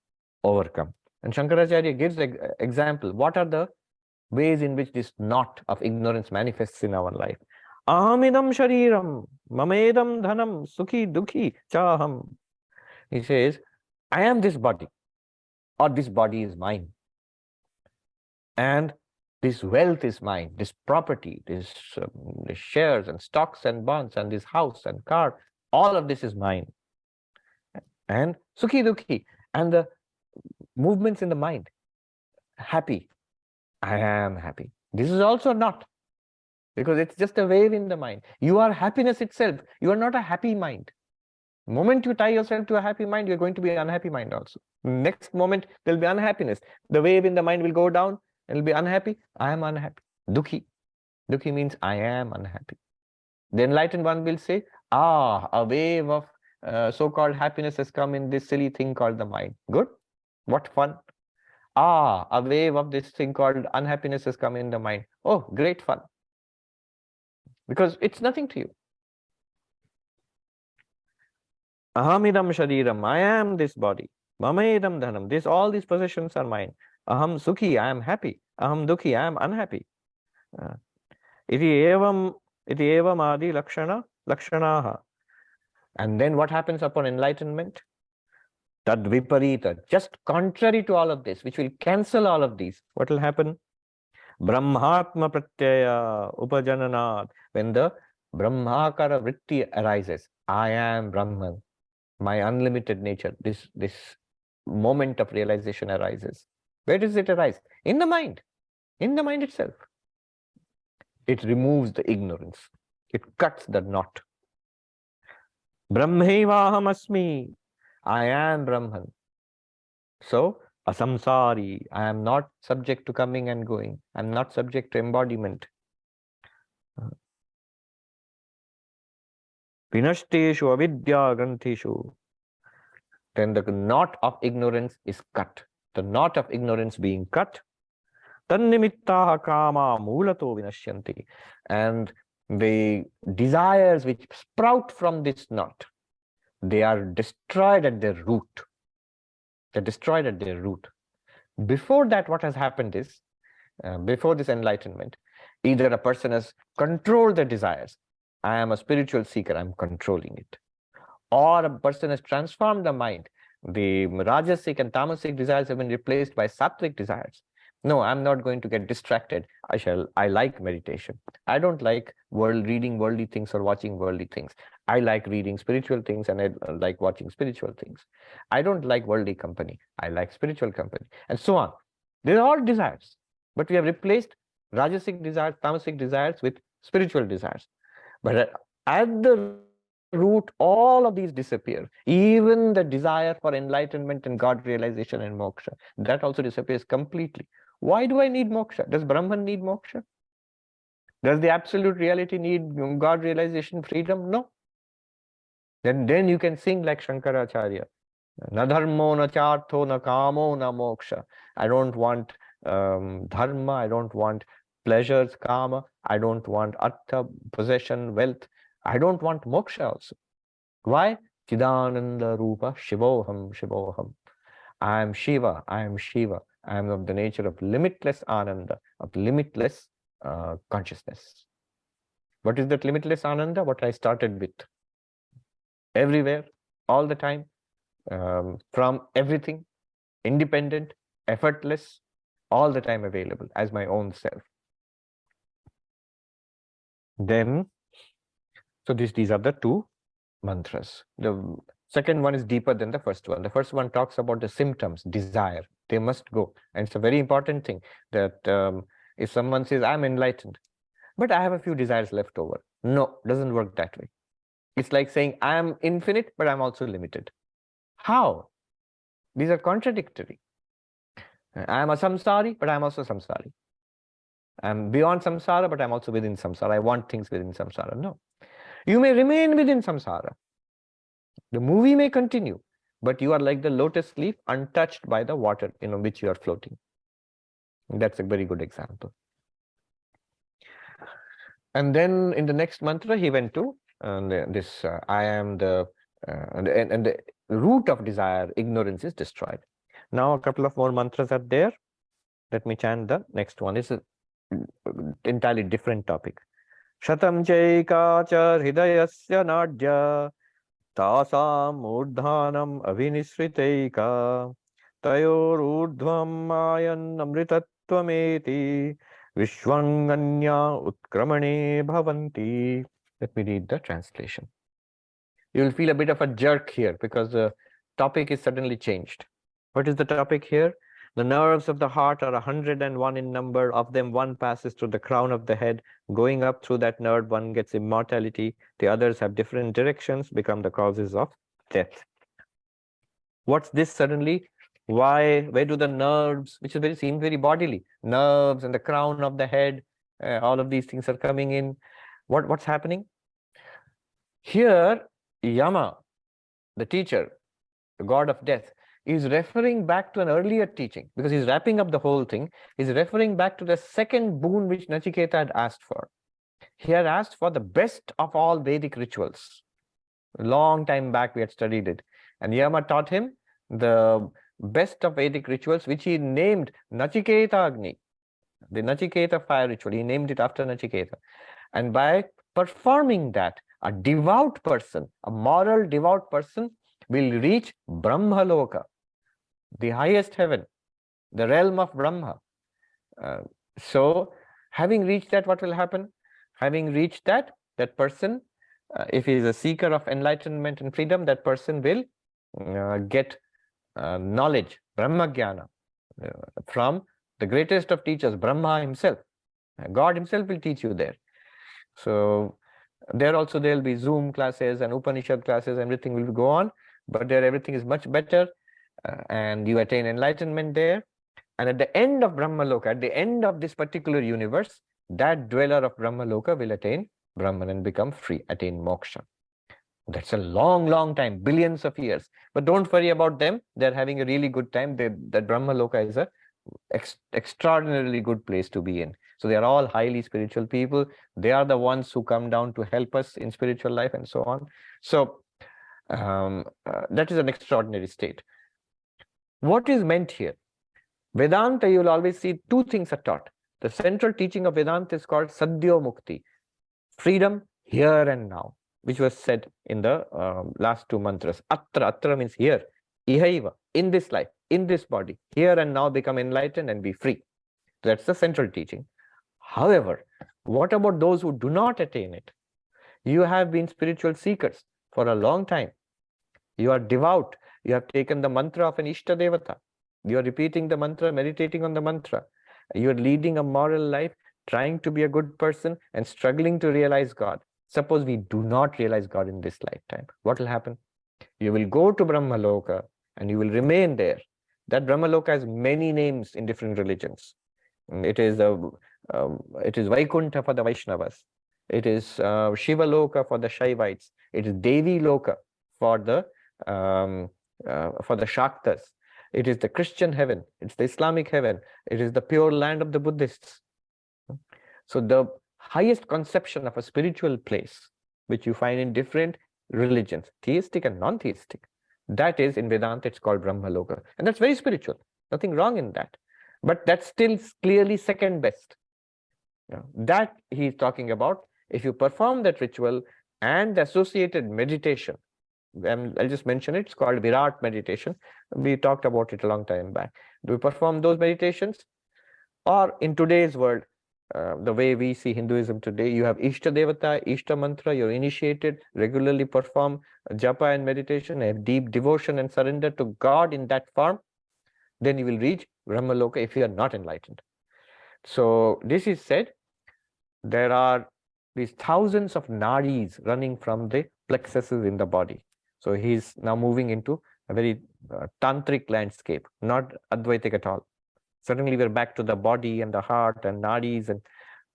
overcome. And Shankaracharya gives an example. What are the ways in which this knot of ignorance manifests in our life? Ahamidam shariram, mamedam dhanam, sukhi dukhi chaham. He says, I am this body, or this body is mine. And this wealth is mine, this property, this shares and stocks and bonds and this house and car, all of this is mine. And sukhi dukhi, and the movements in the mind. Happy, I am happy. This is also not. because it's just a wave in the mind. You are happiness itself. You are not a happy mind. The moment you tie yourself to a happy mind, you're going to be an unhappy mind also. Next moment, there'll be unhappiness. The wave in the mind will go down and it'll be unhappy. I am unhappy. Dukhi. Dukhi means I am unhappy. The enlightened one will say, a wave of so-called happiness has come in this silly thing called the mind. Good. What fun. A wave of this thing called unhappiness has come in the mind. Oh, great fun. Because it's nothing to you. Ahamidam shariram, I am this body. Mamaedam dhanam, all these possessions are mine. Aham sukhi, I am happy. Aham dukhi, I am unhappy. Iti evam adi lakshanaha. And then what happens upon enlightenment? Tad viparita, just contrary to all of this, which will cancel all of these. What will happen? Brahmatma pratyaya upajananat. When the Brahmakara vritti arises, I am Brahman. My unlimited nature, this moment of realization arises. Where does it arise? In the mind itself. It removes the ignorance. It cuts the knot. Brahmevaham asmi, I am Brahman. So, asamsari, I am not subject to coming and going. I am not subject to embodiment. Vinashteshu avidya granthishu. Then the knot of ignorance is cut. The knot of ignorance being cut, tannimittaha kama mulato vinashyanti. And the desires which sprout from this knot, they are destroyed at their root. They're destroyed at their root. Before that, what has happened is, before this enlightenment, either a person has controlled their desires. I am a spiritual seeker, I'm controlling it. Or a person has transformed the mind. The rajasic and tamasic desires have been replaced by sattvic desires. No, I'm not going to get distracted. I like meditation. I don't like reading worldly things or watching worldly things. I like reading spiritual things and I like watching spiritual things. I don't like worldly company. I like spiritual company, and so on. They're all desires. But we have replaced rajasic desires, tamasic desires with spiritual desires. But at the root, all of these disappear. Even the desire for enlightenment and God realization and moksha, that also disappears completely. Why do I need moksha? Does Brahman need moksha? Does the absolute reality need God realization, freedom? No. Then you can sing like Shankaracharya. Na dharmo na chartho na kamo na moksha. I don't want dharma, I don't want pleasures, kama, I don't want artha, possession, wealth. I don't want moksha also. Why? Chidananda Rupa Shivoham Shivoham. I am Shiva, I am Shiva. I am of the nature of limitless Ananda, of limitless consciousness. What is that limitless Ananda? What I started with. Everywhere, all the time, from everything, independent, effortless, all the time available as my own self. Then, so these are the two mantras. The second one is deeper than the first one. The first one talks about the symptoms, desire. They must go. And it's a very important thing that if someone says, I'm enlightened, but I have a few desires left over. No, doesn't work that way. It's like saying, I am infinite, but I'm also limited. How? These are contradictory. I am a samsari, but I'm also samsari. I'm beyond samsara, but I'm also within samsara. I want things within samsara. No. You may remain within samsara. The movie may continue, but you are like the lotus leaf untouched by the water in which you are floating. That's a very good example. And then in the next mantra, he went to this I am the and the root of desire, ignorance is destroyed. Now a couple of more mantras are there. Let me chant the next one. It's an entirely different topic. Shatam chaika cha hridayasya nadya tasam urdhanam avinisriteika tayor urdhvam mayan amritatvameti vishwanganya utkramane bhavanti. Let me read the translation. You will feel a bit of a jerk here because the topic is suddenly changed. What is the topic here? The nerves of the heart are 101 in number. Of them, one passes through the crown of the head. Going up through that nerve, one gets immortality. The others have different directions, become the causes of death. What's this suddenly? Why? Where do the nerves, which is seems very bodily, nerves and the crown of the head, all of these things are coming in. What's happening? Here, Yama, the teacher, the god of death, is referring back to an earlier teaching, because he's wrapping up the whole thing. He's referring back to the second boon which Nachiketa had asked for. He had asked for the best of all Vedic rituals. A long time back we had studied it. And Yama taught him the best of Vedic rituals, which he named Nachiketa Agni, the Nachiketa fire ritual. He named it after Nachiketa. And by performing that, a devout person, a moral devout person, will reach Brahmaloka, the highest heaven, the realm of Brahma. So, having reached that, what will happen? Having reached that, that person, if he is a seeker of enlightenment and freedom, that person will get knowledge, Brahmagyana, from the greatest of teachers, Brahma himself. God himself will teach you there. So, there also there will be Zoom classes and Upanishad classes, everything will go on, but there everything is much better, and you attain enlightenment there. And at the end of Brahmaloka, at the end of this particular universe, that dweller of Brahmaloka will attain Brahman and become free, attain moksha. That's a long, long time, billions of years. But don't worry about them. They're having a really good time. That Brahmaloka is a extraordinarily good place to be in. So they are all highly spiritual people. They are the ones who come down to help us in spiritual life and so on. So that is an extraordinary state. What is meant here? Vedanta, you will always see two things are taught. The central teaching of Vedanta is called Sadhyo Mukti, freedom here and now, which was said in the last two mantras. Atra means here, ihaiva, in this life, in this body, here and now become enlightened and be free. That's the central teaching. However, what about those who do not attain it? You have been spiritual seekers for a long time. You are devout. You have taken the mantra of an Ishta Devata. You are repeating the mantra, meditating on the mantra. You are leading a moral life, trying to be a good person and struggling to realize God. Suppose we do not realize God in this lifetime. What will happen? You will go to Brahmaloka and you will remain there. That Brahmaloka has many names in different religions. It is Vaikuntha for the Vaishnavas. It is Shiva Loka for the Shaivites. It is Devi Loka for the Shaktas. It is the Christian heaven. It's the Islamic heaven. It is the pure land of the Buddhists. So the highest conception of a spiritual place, which you find in different religions, theistic and non-theistic, that is in Vedanta, it's called Brahmaloka. And that's very spiritual. Nothing wrong in that. But that's still clearly second best. That he's talking about. If you perform that ritual and the associated meditation, I'll just mention it, it's called Virat meditation. We talked about it a long time back. Do we perform those meditations? Or in today's world, the way we see Hinduism today, you have Ishta Devata, Ishta Mantra, you're initiated, regularly perform japa and meditation, have deep devotion and surrender to God in that form, then you will reach Brahmaloka if you are not enlightened. So this is said, there are these thousands of nadis running from the plexuses in the body. So he's now moving into a very tantric landscape, not Advaitic at all. Suddenly we're back to the body and the heart and nadis. And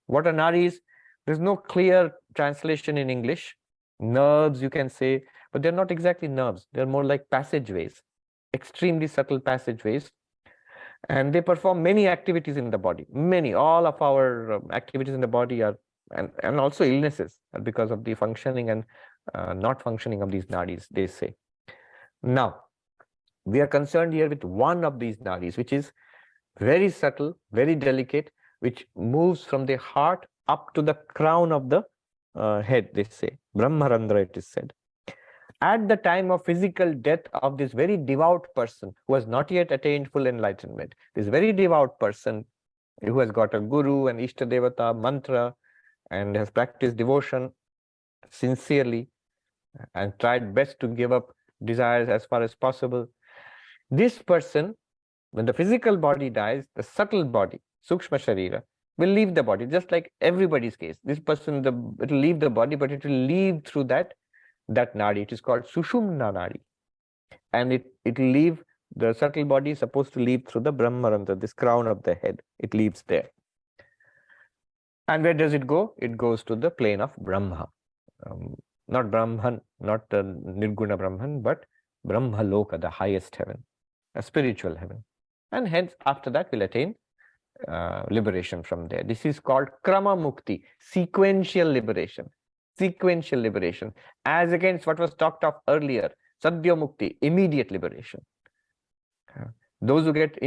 what are nadis? There's no clear translation in English. Nerves, you can say, but they're not exactly nerves. They're more like passageways, extremely subtle passageways. And they perform many activities in the body. All of our activities in the body are, and also illnesses because of the functioning and not functioning of these nadis, they say. Now, we are concerned here with one of these nadis, which is very subtle, very delicate, which moves from the heart up to the crown of the head, they say. Brahmarandra, it is said. At the time of physical death of this very devout person who has not yet attained full enlightenment, this very devout person who has got a guru and Ishta Devata mantra and has practiced devotion sincerely and tried best to give up desires as far as possible, this person When the physical body dies, the subtle body, Sukshma Sharira, will leave the body, just like everybody's case. This person, it will leave the body, but it will leave through that Nadi. It is called Sushumna Nadi. And it will leave, the subtle body is supposed to leave through the Brahmarandha, this crown of the head. It leaves there. And where does it go? It goes to the plane of Brahma. Not Brahman, not Nirguna Brahman, but Brahma Loka, the highest heaven, a spiritual heaven. And hence, after that, we'll attain liberation from there. This is called Krama Mukti, sequential liberation. Sequential liberation. As against what was talked of earlier, Sadhya Mukti, immediate liberation. Those who get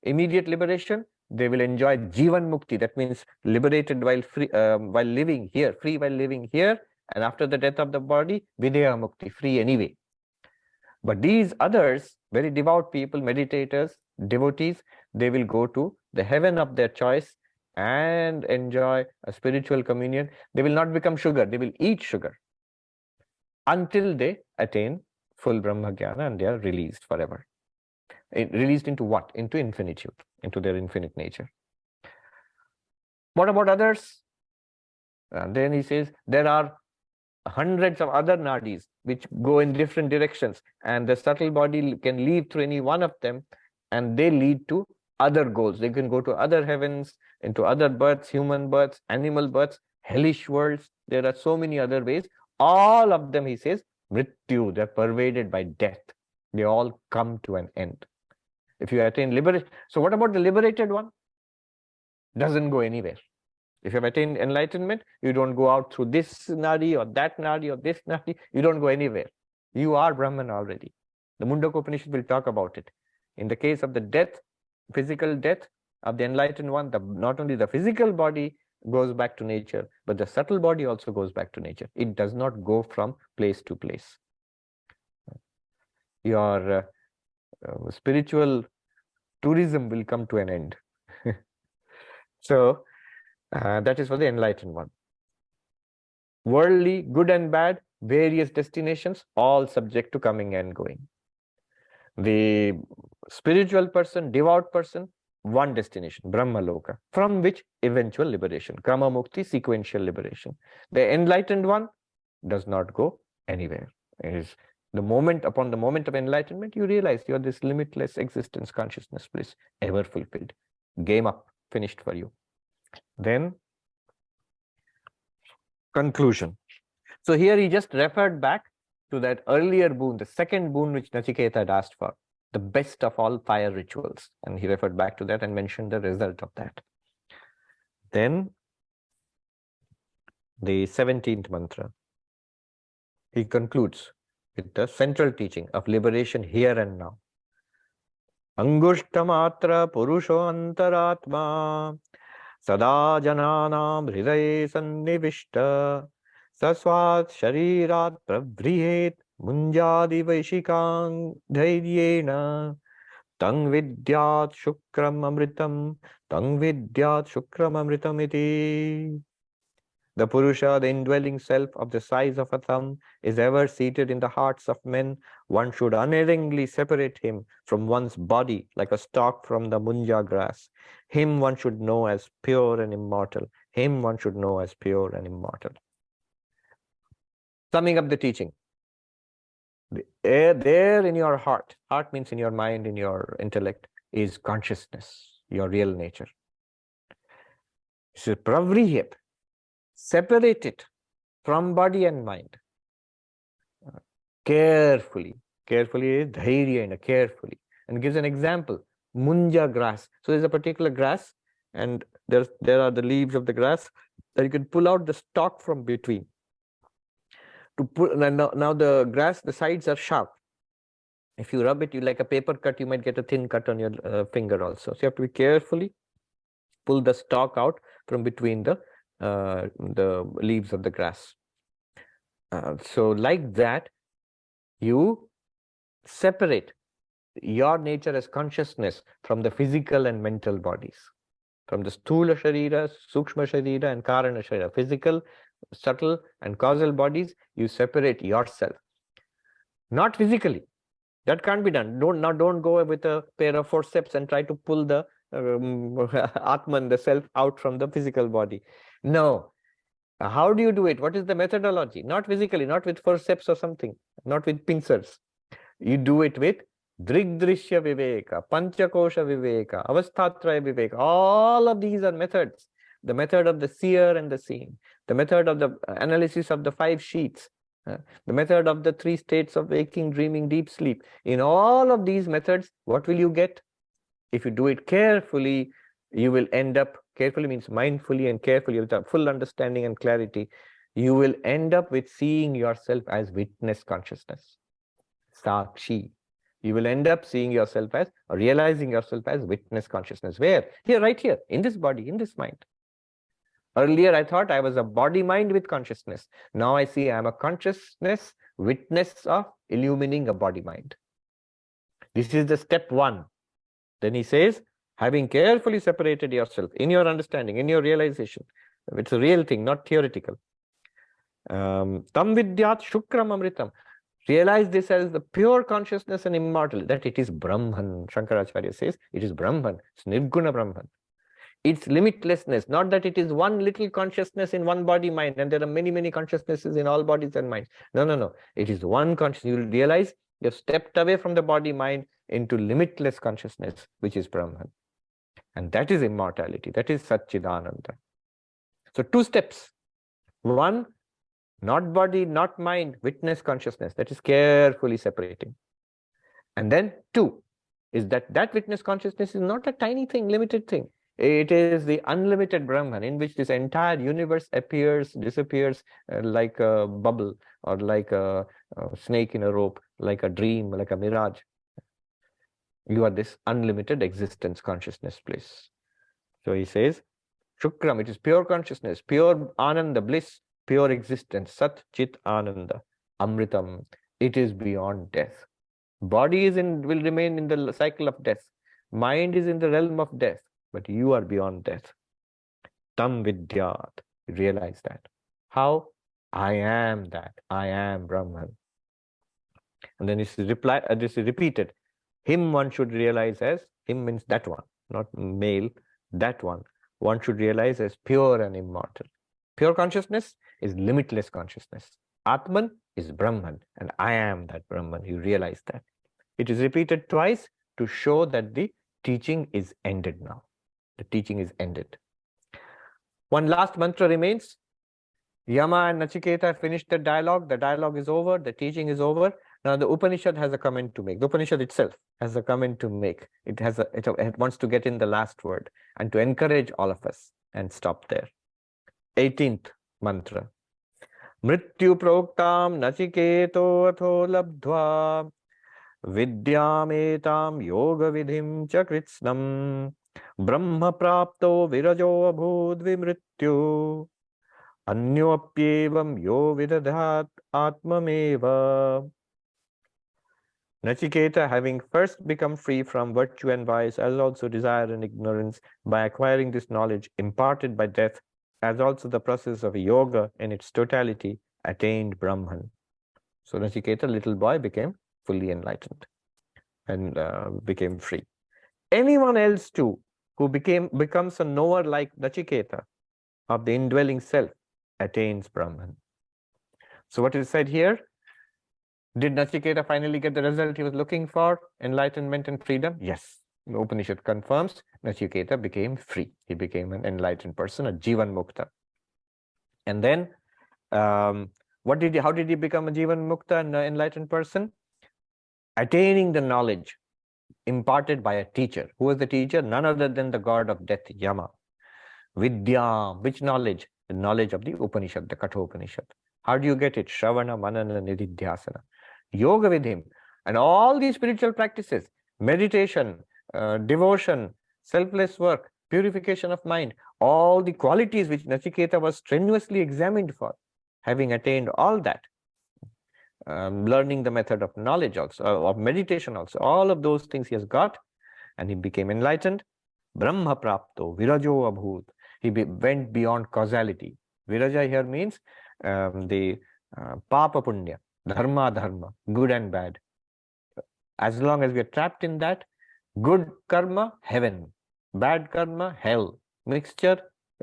immediate liberation, they will enjoy Jivan Mukti. That means liberated while free, while living here, free while living here. And after the death of the body, Videha Mukti, free anyway. But these others, very devout people, meditators, devotees, they will go to the heaven of their choice and enjoy a spiritual communion. They will not become sugar, they will eat sugar until they attain full Brahma Jnana and they are released forever. Released into what? Into infinitude, into their infinite nature. What about others? Then he says there are hundreds of other nadis which go in different directions, and the subtle body can lead through any one of them, and they lead to other goals. They can go to other heavens, into other births, human births, animal births, hellish worlds. There are so many other ways. All of them, he says, mrityu, they're pervaded by death. They all come to an end. If you attain liberation, so what about the liberated one? Doesn't go anywhere. If you have attained enlightenment, you don't go out through this nadi or that nadi or this nadi. You don't go anywhere. You are Brahman already. The Mundaka Upanishad will talk about it. In the case of the death, physical death of the enlightened one, not only the physical body goes back to nature, but the subtle body also goes back to nature. It does not go from place to place. Your spiritual tourism will come to an end. So, that is for the enlightened one. Worldly, good and bad, various destinations, all subject to coming and going. The spiritual person, devout person, one destination, Brahma Loka, from which eventual liberation, Krama Mukti, sequential liberation. The enlightened one does not go anywhere. It is the moment, upon the moment of enlightenment, you realize you are this limitless existence, consciousness, bliss, ever fulfilled. Game up, finished for you. Then, conclusion. So here he just referred back to that earlier boon, the second boon which Nachiketa had asked for, the best of all fire rituals. And he referred back to that and mentioned the result of that. Then, the 17th mantra. He concludes with the central teaching of liberation here and now. Angushtamatra purusho antaratma sada jananam hridaye sannivishta saswat sharirat pravrihet munjadi vaishikang dhairyena tang vidyat shukram amritam iti. The Purusha, the indwelling self of the size of a thumb, is ever seated in the hearts of men. One should unerringly separate him from one's body like a stalk from the munja grass. Him one should know as pure and immortal. Him one should know as pure and immortal. Summing up the teaching. There in your heart means in your mind, in your intellect, is consciousness, your real nature. So, pravrihit. Separate it from body and mind. Carefully, dhairya, carefully. And gives an example, munja grass. So there's a particular grass, and there are the leaves of the grass that you can pull out the stalk from between. To pull, now the grass, the sides are sharp. If you rub it, you like a paper cut, you might get a thin cut on your finger also. So you have to be carefully pull the stalk out from between the leaves of the grass. So like that, you separate your nature as consciousness from the physical and mental bodies. From the Sthula Sharira, Sukshma Sharira and Karana Sharira, physical, subtle and causal bodies, you separate yourself. Not physically. That can't be done. Don't go with a pair of forceps and try to pull the Atman, the self, out from the physical body. No. How do you do it? What is the methodology? Not physically, not with forceps or something, not with pincers. You do it with Drigdrishya Viveka, Panchakosha Viveka, Avasthatraya Viveka. All of these are methods. The method of the seer and the seen, the method of the analysis of the 5 sheets, the method of the 3 states of waking, dreaming, deep sleep. In all of these methods, what will you get? If you do it carefully, you will end up, carefully means mindfully and carefully, with a full understanding and clarity, you will end up with seeing yourself as witness consciousness. Sakshi. You will end up seeing yourself as, or realizing yourself as witness consciousness. Where? Here, right here, in this body, in this mind. Earlier, I thought I was a body-mind with consciousness. Now I see I am a consciousness, witness of illumining a body-mind. This is the step 1. Then he says, having carefully separated yourself in your understanding, in your realization, it's a real thing, not theoretical. Tam vidyat shukram amritam. Realize this as the pure consciousness and immortal, that it is Brahman. Shankaracharya says, it is Brahman. It's Nirguna Brahman. It's limitlessness, not that it is one little consciousness in one body mind and there are many, many consciousnesses in all bodies and minds. No, no, no. It is one consciousness. You will realize you've stepped away from the body mind into limitless consciousness, which is Brahman. And that is immortality. That is Satchidananda. So 2 steps. 1, not body, not mind, witness consciousness. That is carefully separating. And then 2 is that witness consciousness is not a tiny thing, limited thing. It is the unlimited Brahman in which this entire universe appears, disappears like a bubble or like a snake in a rope, like a dream, like a mirage. You are this unlimited existence consciousness place. So he says, Shukram, it is pure consciousness, pure Ananda, bliss, pure existence, Sat Chit Ananda, Amritam. It is beyond death. Body will remain in the cycle of death. Mind is in the realm of death, but you are beyond death. Tam Vidyat. Realize that. How? I am that. I am Brahman. And then this is repeated. Him one should realize as, him means that one, not male, that one. One should realize as pure and immortal. Pure consciousness is limitless consciousness. Atman is Brahman, and I am that Brahman. You realize that. It is repeated twice to show that the teaching is ended now. The teaching is ended. One last mantra remains. Yama and Nachiketa finished the dialogue. The dialogue is over. The teaching is over. Now the Upanishad has a comment to make. The Upanishad itself has a comment to make. It wants to get in the last word and to encourage all of us and stop there. 18th mantra. Mrityu proktam Nachiketo atho labdhva vidyametam yoga vidhim chakritsnam brahma prapto virajo abhud vimrityu anyopyevam yo vidadhat atmameva. Nachiketa, having first become free from virtue and vice, as also desire and ignorance, by acquiring this knowledge imparted by death, as also the process of yoga in its totality, attained Brahman. So Nachiketa, little boy, became fully enlightened and became free. Anyone else too, who becomes a knower like Nachiketa of the indwelling self, attains Brahman. So what is said here? Did Nachiketa finally get the result he was looking for, enlightenment and freedom? Yes. The Upanishad confirms Nachiketa became free. He became an enlightened person, a Jivan Mukta. And then, how did he become a Jivan Mukta, an enlightened person? Attaining the knowledge imparted by a teacher. Who was the teacher? None other than the god of death, Yama. Vidya, which knowledge? The knowledge of the Upanishad, the Katha Upanishad. How do you get it? Shravana, Manana, Nididhyasana. Yoga with him. And all these spiritual practices, meditation, devotion, selfless work, purification of mind, all the qualities which Nachiketa was strenuously examined for, having attained all that, learning the method of knowledge also, of meditation also, all of those things he has got, and he became enlightened. Brahma prapto, virajo abhut. He went beyond causality. Viraja here means the papa punya, dharma, good and bad. As long as we are trapped in that, good karma, heaven. Bad karma, hell. Mixture,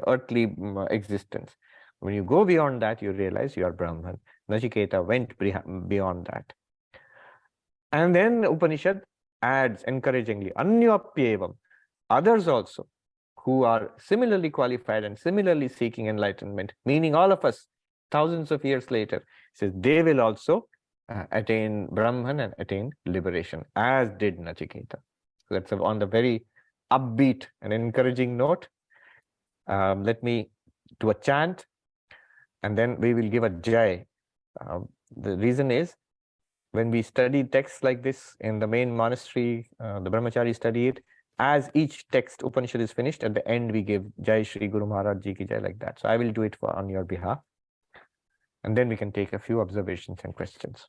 earthly existence. When you go beyond that, you realize you are Brahman. Nachiketa went beyond that. And then Upanishad adds encouragingly, Anyapyevam, others also who are similarly qualified and similarly seeking enlightenment, meaning all of us, thousands of years later, says they will also attain Brahman and attain liberation, as did Nachiketa. So that's on the very upbeat and encouraging note. Let me do a chant, and then we will give a jai. The reason is, when we study texts like this in the main monastery, the brahmachari study it, as each text Upanishad is finished, at the end we give Jai Shri Guru Maharaj Ji ki Jai, like that. So I will do it on your behalf. And then we can take a few observations and questions.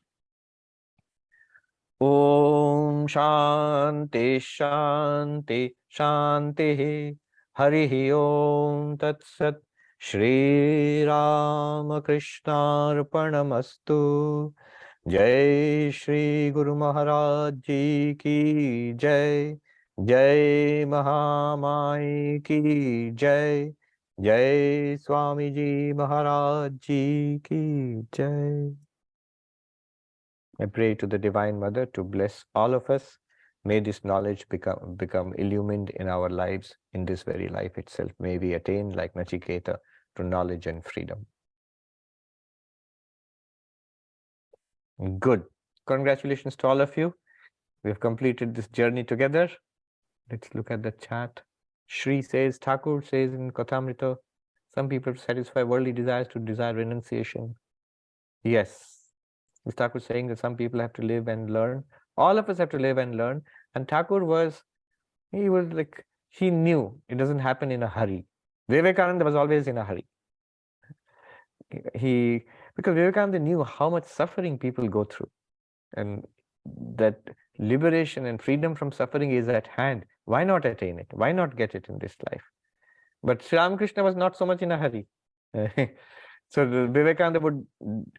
Om Shanti Shanti Shanti Harihi Om Tat Sat Shri Ramakrishna Arpanamastu. Jai Shri Guru Maharaj Ji ki Jai. Jai Mahamai ki Jai. Jai Swami Ji Maharaj Ji ki Jai. I pray to the Divine Mother to bless all of us. May this knowledge become illumined in our lives in this very life itself. May we attain, like Nachiketa, to knowledge and freedom. Good. Congratulations to all of you. We have completed this journey together. Let's look at the chat. Shri says, Thakur says in Kathamrita, some people satisfy worldly desires to desire renunciation. Yes. Is Thakur saying that some people have to live and learn? All of us have to live and learn. And Thakur he knew it doesn't happen in a hurry. Vivekananda was always in a hurry. Because Vivekananda knew how much suffering people go through, and that liberation and freedom from suffering is at hand. Why not attain it? Why not get it in this life? But Sri Ramakrishna was not so much in a hurry. So Vivekananda would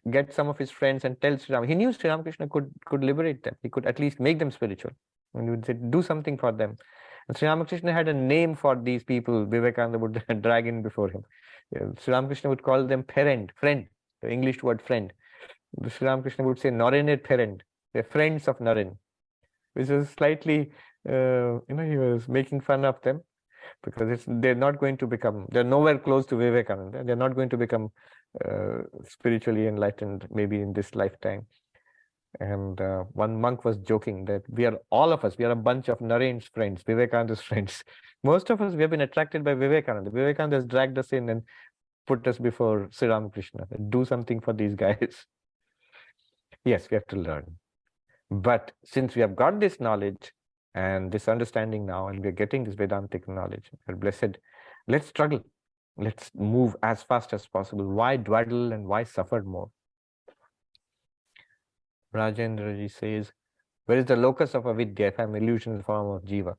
get some of his friends and tell Sri Ram. He knew Sri Ramakrishna could liberate them. He could at least make them spiritual. And he would say, do something for them. And Sri Ramakrishna had a name for these people Vivekananda would drag in before him. Sri Ramakrishna would call them friend, the English word friend. Sri Ramakrishna would say Narener parent. They're friends of Naren, which is slightly, he was making fun of them, because they're not going to become, they're nowhere close to Vivekananda. They're not going to become spiritually enlightened, maybe in this lifetime. And one monk was joking that we are a bunch of Naren's friends, Vivekananda's friends. Most of us, we have been attracted by Vivekananda. Vivekananda has dragged us in and put us before Sri Ramakrishna. Do something for these guys. Yes, we have to learn. But since we have got this knowledge and this understanding now, and we're getting this Vedantic knowledge, we're blessed, let's struggle. Let's move as fast as possible. Why dawdle and why suffer more? Rajendra ji says, where is the locus of avidya if I'm illusion in the form of jiva?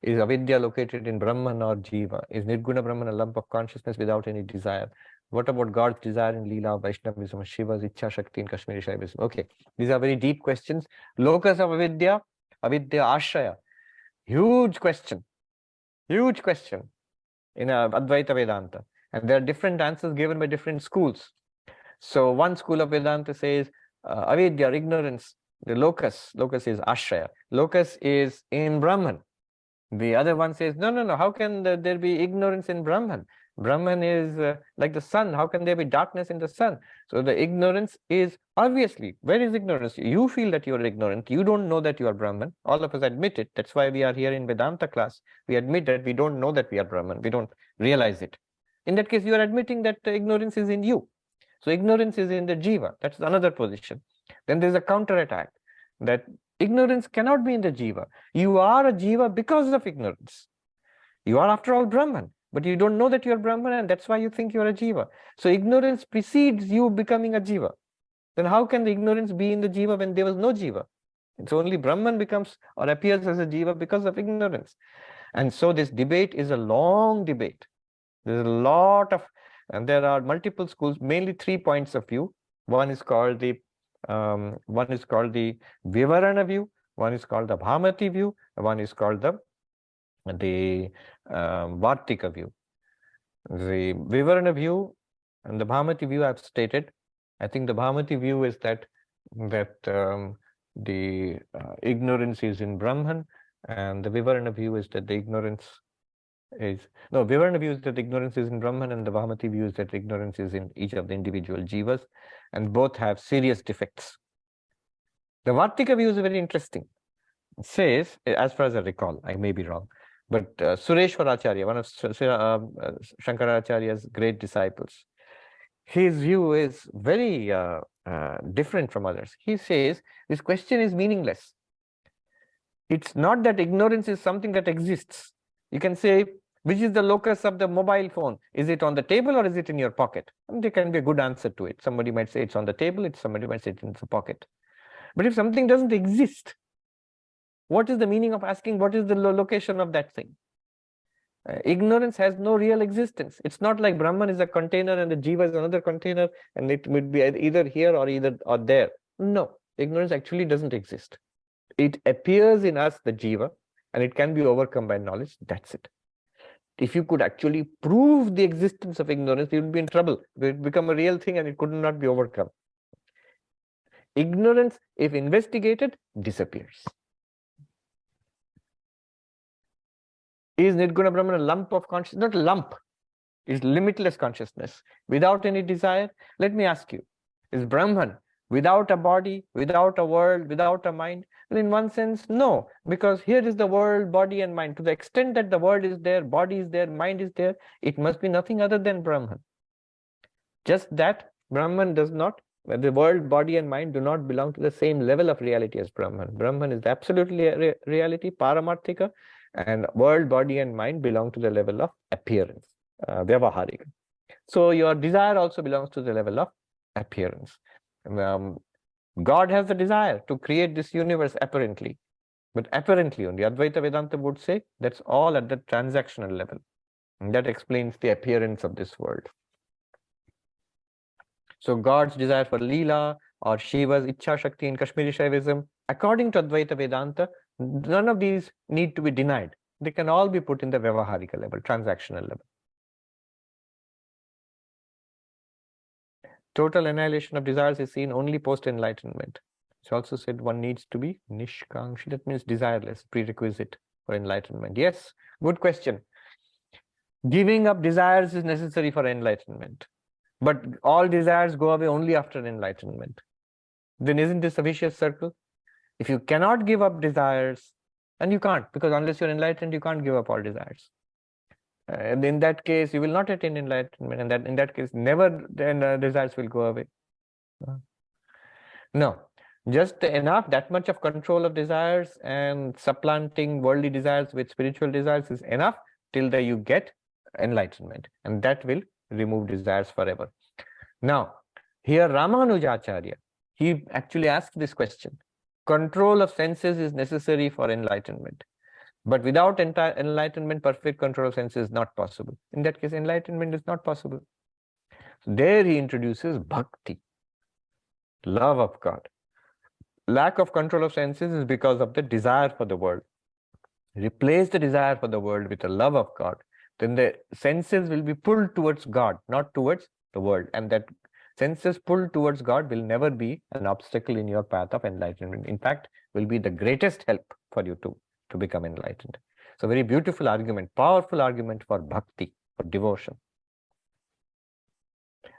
Is avidya located in Brahman or jiva? Is Nirguna Brahman a lump of consciousness without any desire? What about God's desire in Leela, Vaishnavism, Shiva's Ichha Shakti in Kashmiri Shaivism? Okay, these are very deep questions. Locus of avidya, avidya ashraya. Huge question in Advaita Vedanta. And there are different answers given by different schools. So one school of Vedanta says, avidya, ignorance, the locus is ashraya. Locus is in Brahman. The other one says, no, how can there be ignorance in Brahman? Brahman is like the sun. How can there be darkness in the sun? So the ignorance is obviously, where is ignorance? You feel that you are ignorant. You don't know that you are Brahman. All of us admit it. That's why we are here in Vedanta class. We admit that we don't know that we are Brahman. We don't realize it. In that case, you are admitting that ignorance is in you. So ignorance is in the jiva. That's another position. Then there's a counterattack that ignorance cannot be in the jiva. You are a jiva because of ignorance. You are, after all, Brahman, but you don't know that you are Brahman, and that's why you think you are a jiva. So ignorance precedes you becoming a jiva. Then how can the ignorance be in the jiva when there was no jiva? It's only Brahman becomes or appears as a jiva because of ignorance. And so this debate is a long debate. There's a lot of, and there are multiple schools, mainly 3 points of view. One is called the Vivarana view, One is called the Bhamati view, one is called the Vartika view. The Vivarana view and the Bhamati view I've stated. I think the Bhamati view is that the ignorance is in Brahman, and the Vivarana view is that the ignorance is, no, Vivarana view is that ignorance is in Brahman, and the Bhamati view is that ignorance is in each of the individual jivas, and both have serious defects. The Vartika view is very interesting. It says, as far as I recall, I may be wrong, but Sureshwaracharya, one of Shankaracharya's great disciples, his view is very different from others. He says this question is meaningless. It's not that ignorance is something that exists. You can say, which is the locus of the mobile phone? Is it on the table or is it in your pocket? And there can be a good answer to it. Somebody might say it's on the table, somebody might say it's in the pocket. But if something doesn't exist, what is the meaning of asking what is the location of that thing? Ignorance has no real existence. It's not like Brahman is a container and the jiva is another container and it would be either here or there. No, ignorance actually doesn't exist. It appears in us, the jiva, and it can be overcome by knowledge. That's it. If you could actually prove the existence of ignorance, you would be in trouble. It would become a real thing and it could not be overcome. Ignorance, if investigated, disappears. Is Nirguna Brahman a lump of consciousness? Not a lump. It's limitless consciousness. Without any desire, let me ask you, is Brahman without a body, without a world, without a mind? Well, in one sense, no. Because here is the world, body and mind. To the extent that the world is there, body is there, mind is there, it must be nothing other than Brahman. Just that Brahman does not, the world, body and mind do not belong to the same level of reality as Brahman. Brahman is absolutely reality, paramarthika, and world, body and mind belong to the level of appearance, vyavaharika. So your desire also belongs to the level of appearance. God has the desire to create this universe apparently, but apparently only. Advaita Vedanta would say that's all at the transactional level. And that explains the appearance of this world. So God's desire for Leela or Shiva's Ichha Shakti in Kashmiri Shaivism, according to Advaita Vedanta, none of these need to be denied. They can all be put in the Vyavaharika level, transactional level. Total annihilation of desires is seen only post-enlightenment. It's also said one needs to be nishkankshi, that means desireless, prerequisite for enlightenment. Yes, good question. Giving up desires is necessary for enlightenment. But all desires go away only after enlightenment. Then isn't this a vicious circle? If you cannot give up desires, and you can't, because unless you're enlightened, you can't give up all desires. And in that case, you will not attain enlightenment, and in that case, never then desires will go away. No, just enough, that much of control of desires and supplanting worldly desires with spiritual desires is enough till you get enlightenment, and that will remove desires forever. Now, here Ramanujacharya, he actually asked this question. Control of senses is necessary for enlightenment. But without enlightenment, perfect control of senses is not possible. In that case, enlightenment is not possible. So there he introduces bhakti, love of God. Lack of control of senses is because of the desire for the world. Replace the desire for the world with a love of God, then the senses will be pulled towards God, not towards the world. And that senses pulled towards God will never be an obstacle in your path of enlightenment. In fact, will be the greatest help for you to become enlightened. So very beautiful argument, powerful argument for bhakti, for devotion.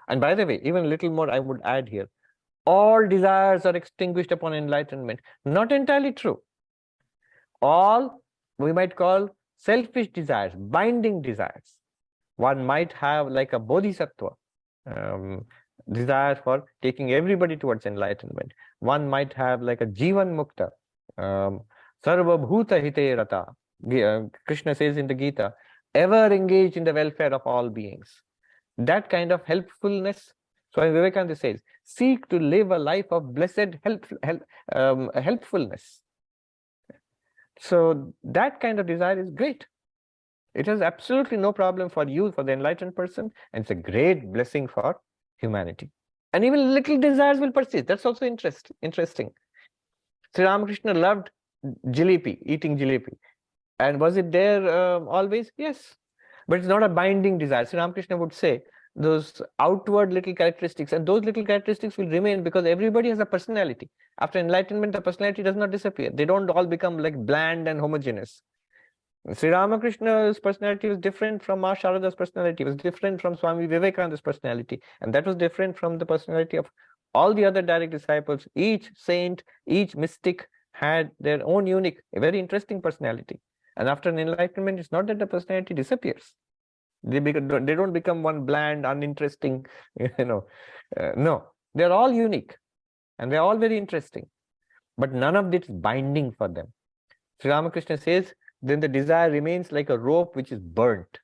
And by the way, even a little more I would add here. All desires are extinguished upon enlightenment. Not entirely true. All we might call selfish desires, binding desires. One might have like a bodhisattva, desire for taking everybody towards enlightenment. One might have like a jivan mukta, sarva bhuta hite rata. Krishna says in the Gita, ever engaged in the welfare of all beings. That kind of helpfulness, Swami Vivekananda says, seek to live a life of blessed helpfulness. So that kind of desire is great. It has absolutely no problem for you, for the enlightened person, and it's a great blessing for humanity. And even little desires will persist. That's also interesting. Sri Ramakrishna loved jalebi, eating jalebi. And was it there always? Yes. But it's not a binding desire. Sri Ramakrishna would say those outward little characteristics, and those little characteristics will remain because everybody has a personality. After enlightenment, the personality does not disappear. They don't all become like bland and homogeneous. Sri Ramakrishna's personality was different from Ma Sharada's personality, was different from Swami Vivekananda's personality, and that was different from the personality of all the other direct disciples. Each saint, each mystic had their own unique, a very interesting personality. And after an enlightenment, it's not that the personality disappears. They don't become one bland, uninteresting, no, they're all unique and they're all very interesting, but none of this is binding for them. Sri Ramakrishna says, then the desire remains like a rope which is burnt.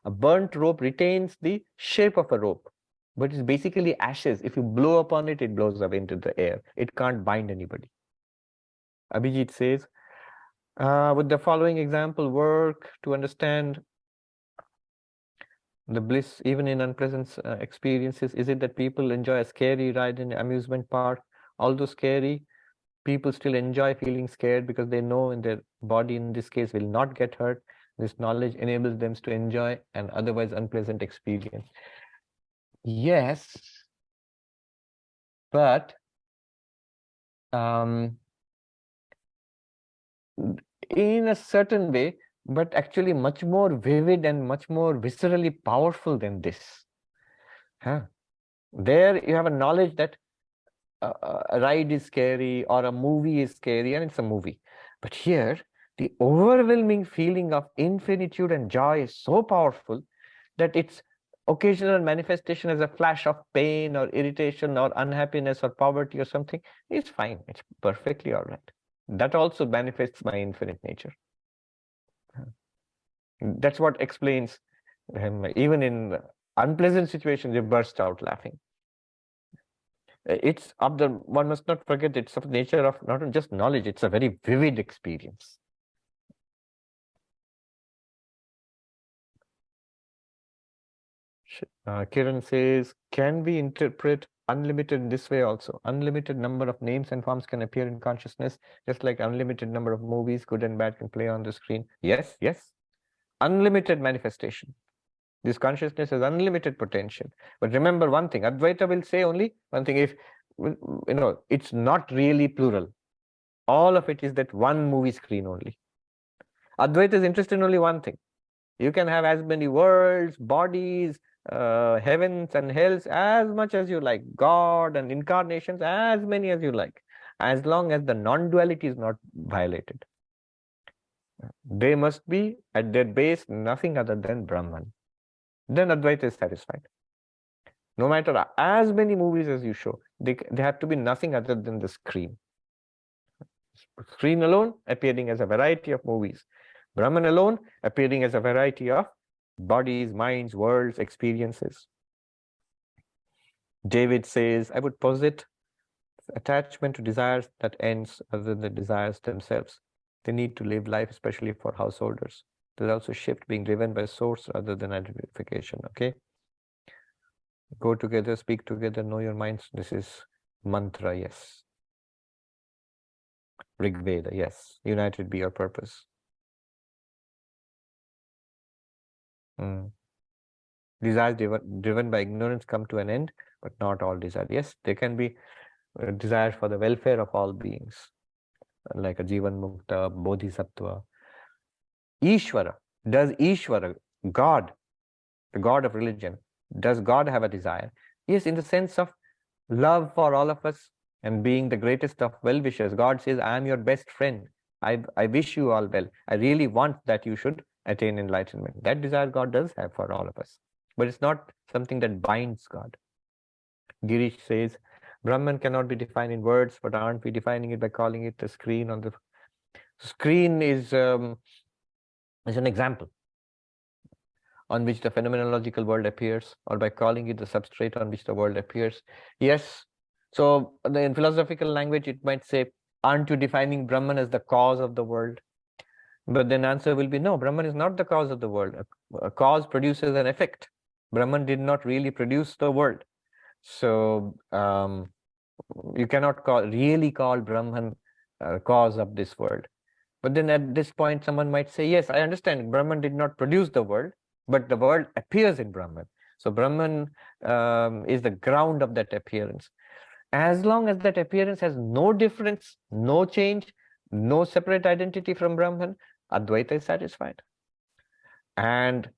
A burnt rope retains the shape of a rope, but it's basically ashes. If you blow upon it, it blows away into the air. It can't bind anybody. Abhijit says, would the following example work to understand the bliss even in unpleasant experiences? Is it that people enjoy a scary ride in an amusement park? Although scary, people still enjoy feeling scared because they know in their body, in this case, will not get hurt. This knowledge enables them to enjoy an otherwise unpleasant experience. Yes, but in a certain way, but actually much more vivid and much more viscerally powerful than this. There you have a knowledge that a ride is scary or a movie is scary, and it's a movie. But here, the overwhelming feeling of infinitude and joy is so powerful that its occasional manifestation as a flash of pain or irritation or unhappiness or poverty or something is fine. It's perfectly all right. That also manifests my infinite nature. That's what explains even in unpleasant situations, you burst out laughing. It's of the, one must not forget, it's of the nature of not just knowledge, it's a very vivid experience. Kiran says, can we interpret unlimited in this way also? Unlimited number of names and forms can appear in consciousness, just like unlimited number of movies, good and bad, can play on the screen. Yes, yes. Unlimited manifestation. This consciousness has unlimited potential. But remember one thing, Advaita will say only one thing, if it's not really plural. All of it is that one movie screen only. Advaita is interested in only one thing. You can have as many worlds, bodies, heavens and hells, as much as you like, God and incarnations, as many as you like, as long as the non-duality is not violated. They must be at their base nothing other than Brahman. Then Advaita is satisfied. No matter as many movies as you show, they have to be nothing other than the screen. Screen alone appearing as a variety of movies. Brahman alone appearing as a variety of bodies, minds, worlds, experiences. David says, I would posit attachment to desires that ends other than the desires themselves. They need to live life, especially for householders. There's also shift being driven by source rather than identification. Okay. Go together, speak together, know your minds. This is mantra, yes. Rig Veda, yes. United be your purpose. Desires driven by ignorance come to an end, but not all desires. Yes, there can be desires for the welfare of all beings, like a Jivan Mukta, Bodhisattva. Ishvara, does Ishvara, God, the God of religion, does God have a desire? Yes, in the sense of love for all of us and being the greatest of well-wishers. God says, I am your best friend. I wish you all well. I really want that you should attain enlightenment. That desire God does have for all of us. But it's not something that binds God. Girish says, Brahman cannot be defined in words, but aren't we defining it by calling it the screen on the screen is an example on which the phenomenological world appears, or by calling it the substrate on which the world appears. Yes. So in philosophical language, it might say, aren't you defining Brahman as the cause of the world? But then answer will be, no, Brahman is not the cause of the world. A cause produces an effect. Brahman did not really produce the world. So you cannot really call Brahman cause of this world. But then at this point, someone might say, yes, I understand Brahman did not produce the world, but the world appears in Brahman. So Brahman is the ground of that appearance. As long as that appearance has no difference, no change, no separate identity from Brahman, Advaita is satisfied. And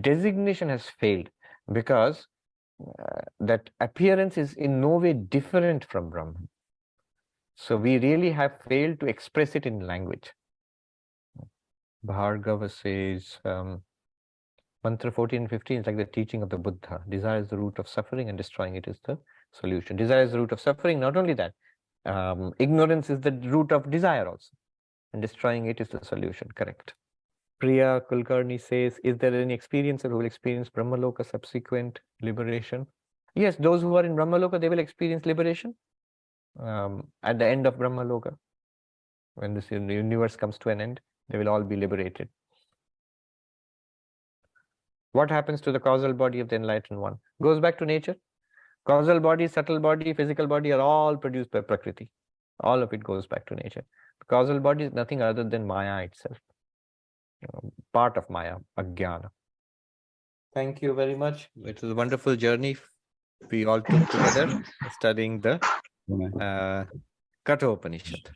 designation has failed because that appearance is in no way different from Brahman. So we really have failed to express it in language. Bhargava says, Mantra 14 and 15 is like the teaching of the Buddha. Desire is the root of suffering and destroying it is the solution. Desire is the root of suffering. Not only that, ignorance is the root of desire also. And destroying it is the solution. Correct. Priya Kulkarni says, is there any experiencer who will experience Brahmaloka subsequent liberation? Yes, those who are in Brahmaloka, they will experience liberation at the end of Brahmaloka. When this universe comes to an end, they will all be liberated. What happens to the causal body of the enlightened one? Goes back to nature. Causal body, subtle body, physical body are all produced by Prakriti. All of it goes back to nature. The causal body is nothing other than Maya itself. Part of Maya, Ajnana. Thank you very much. It was a wonderful journey we all took together studying the Katha Upanishad.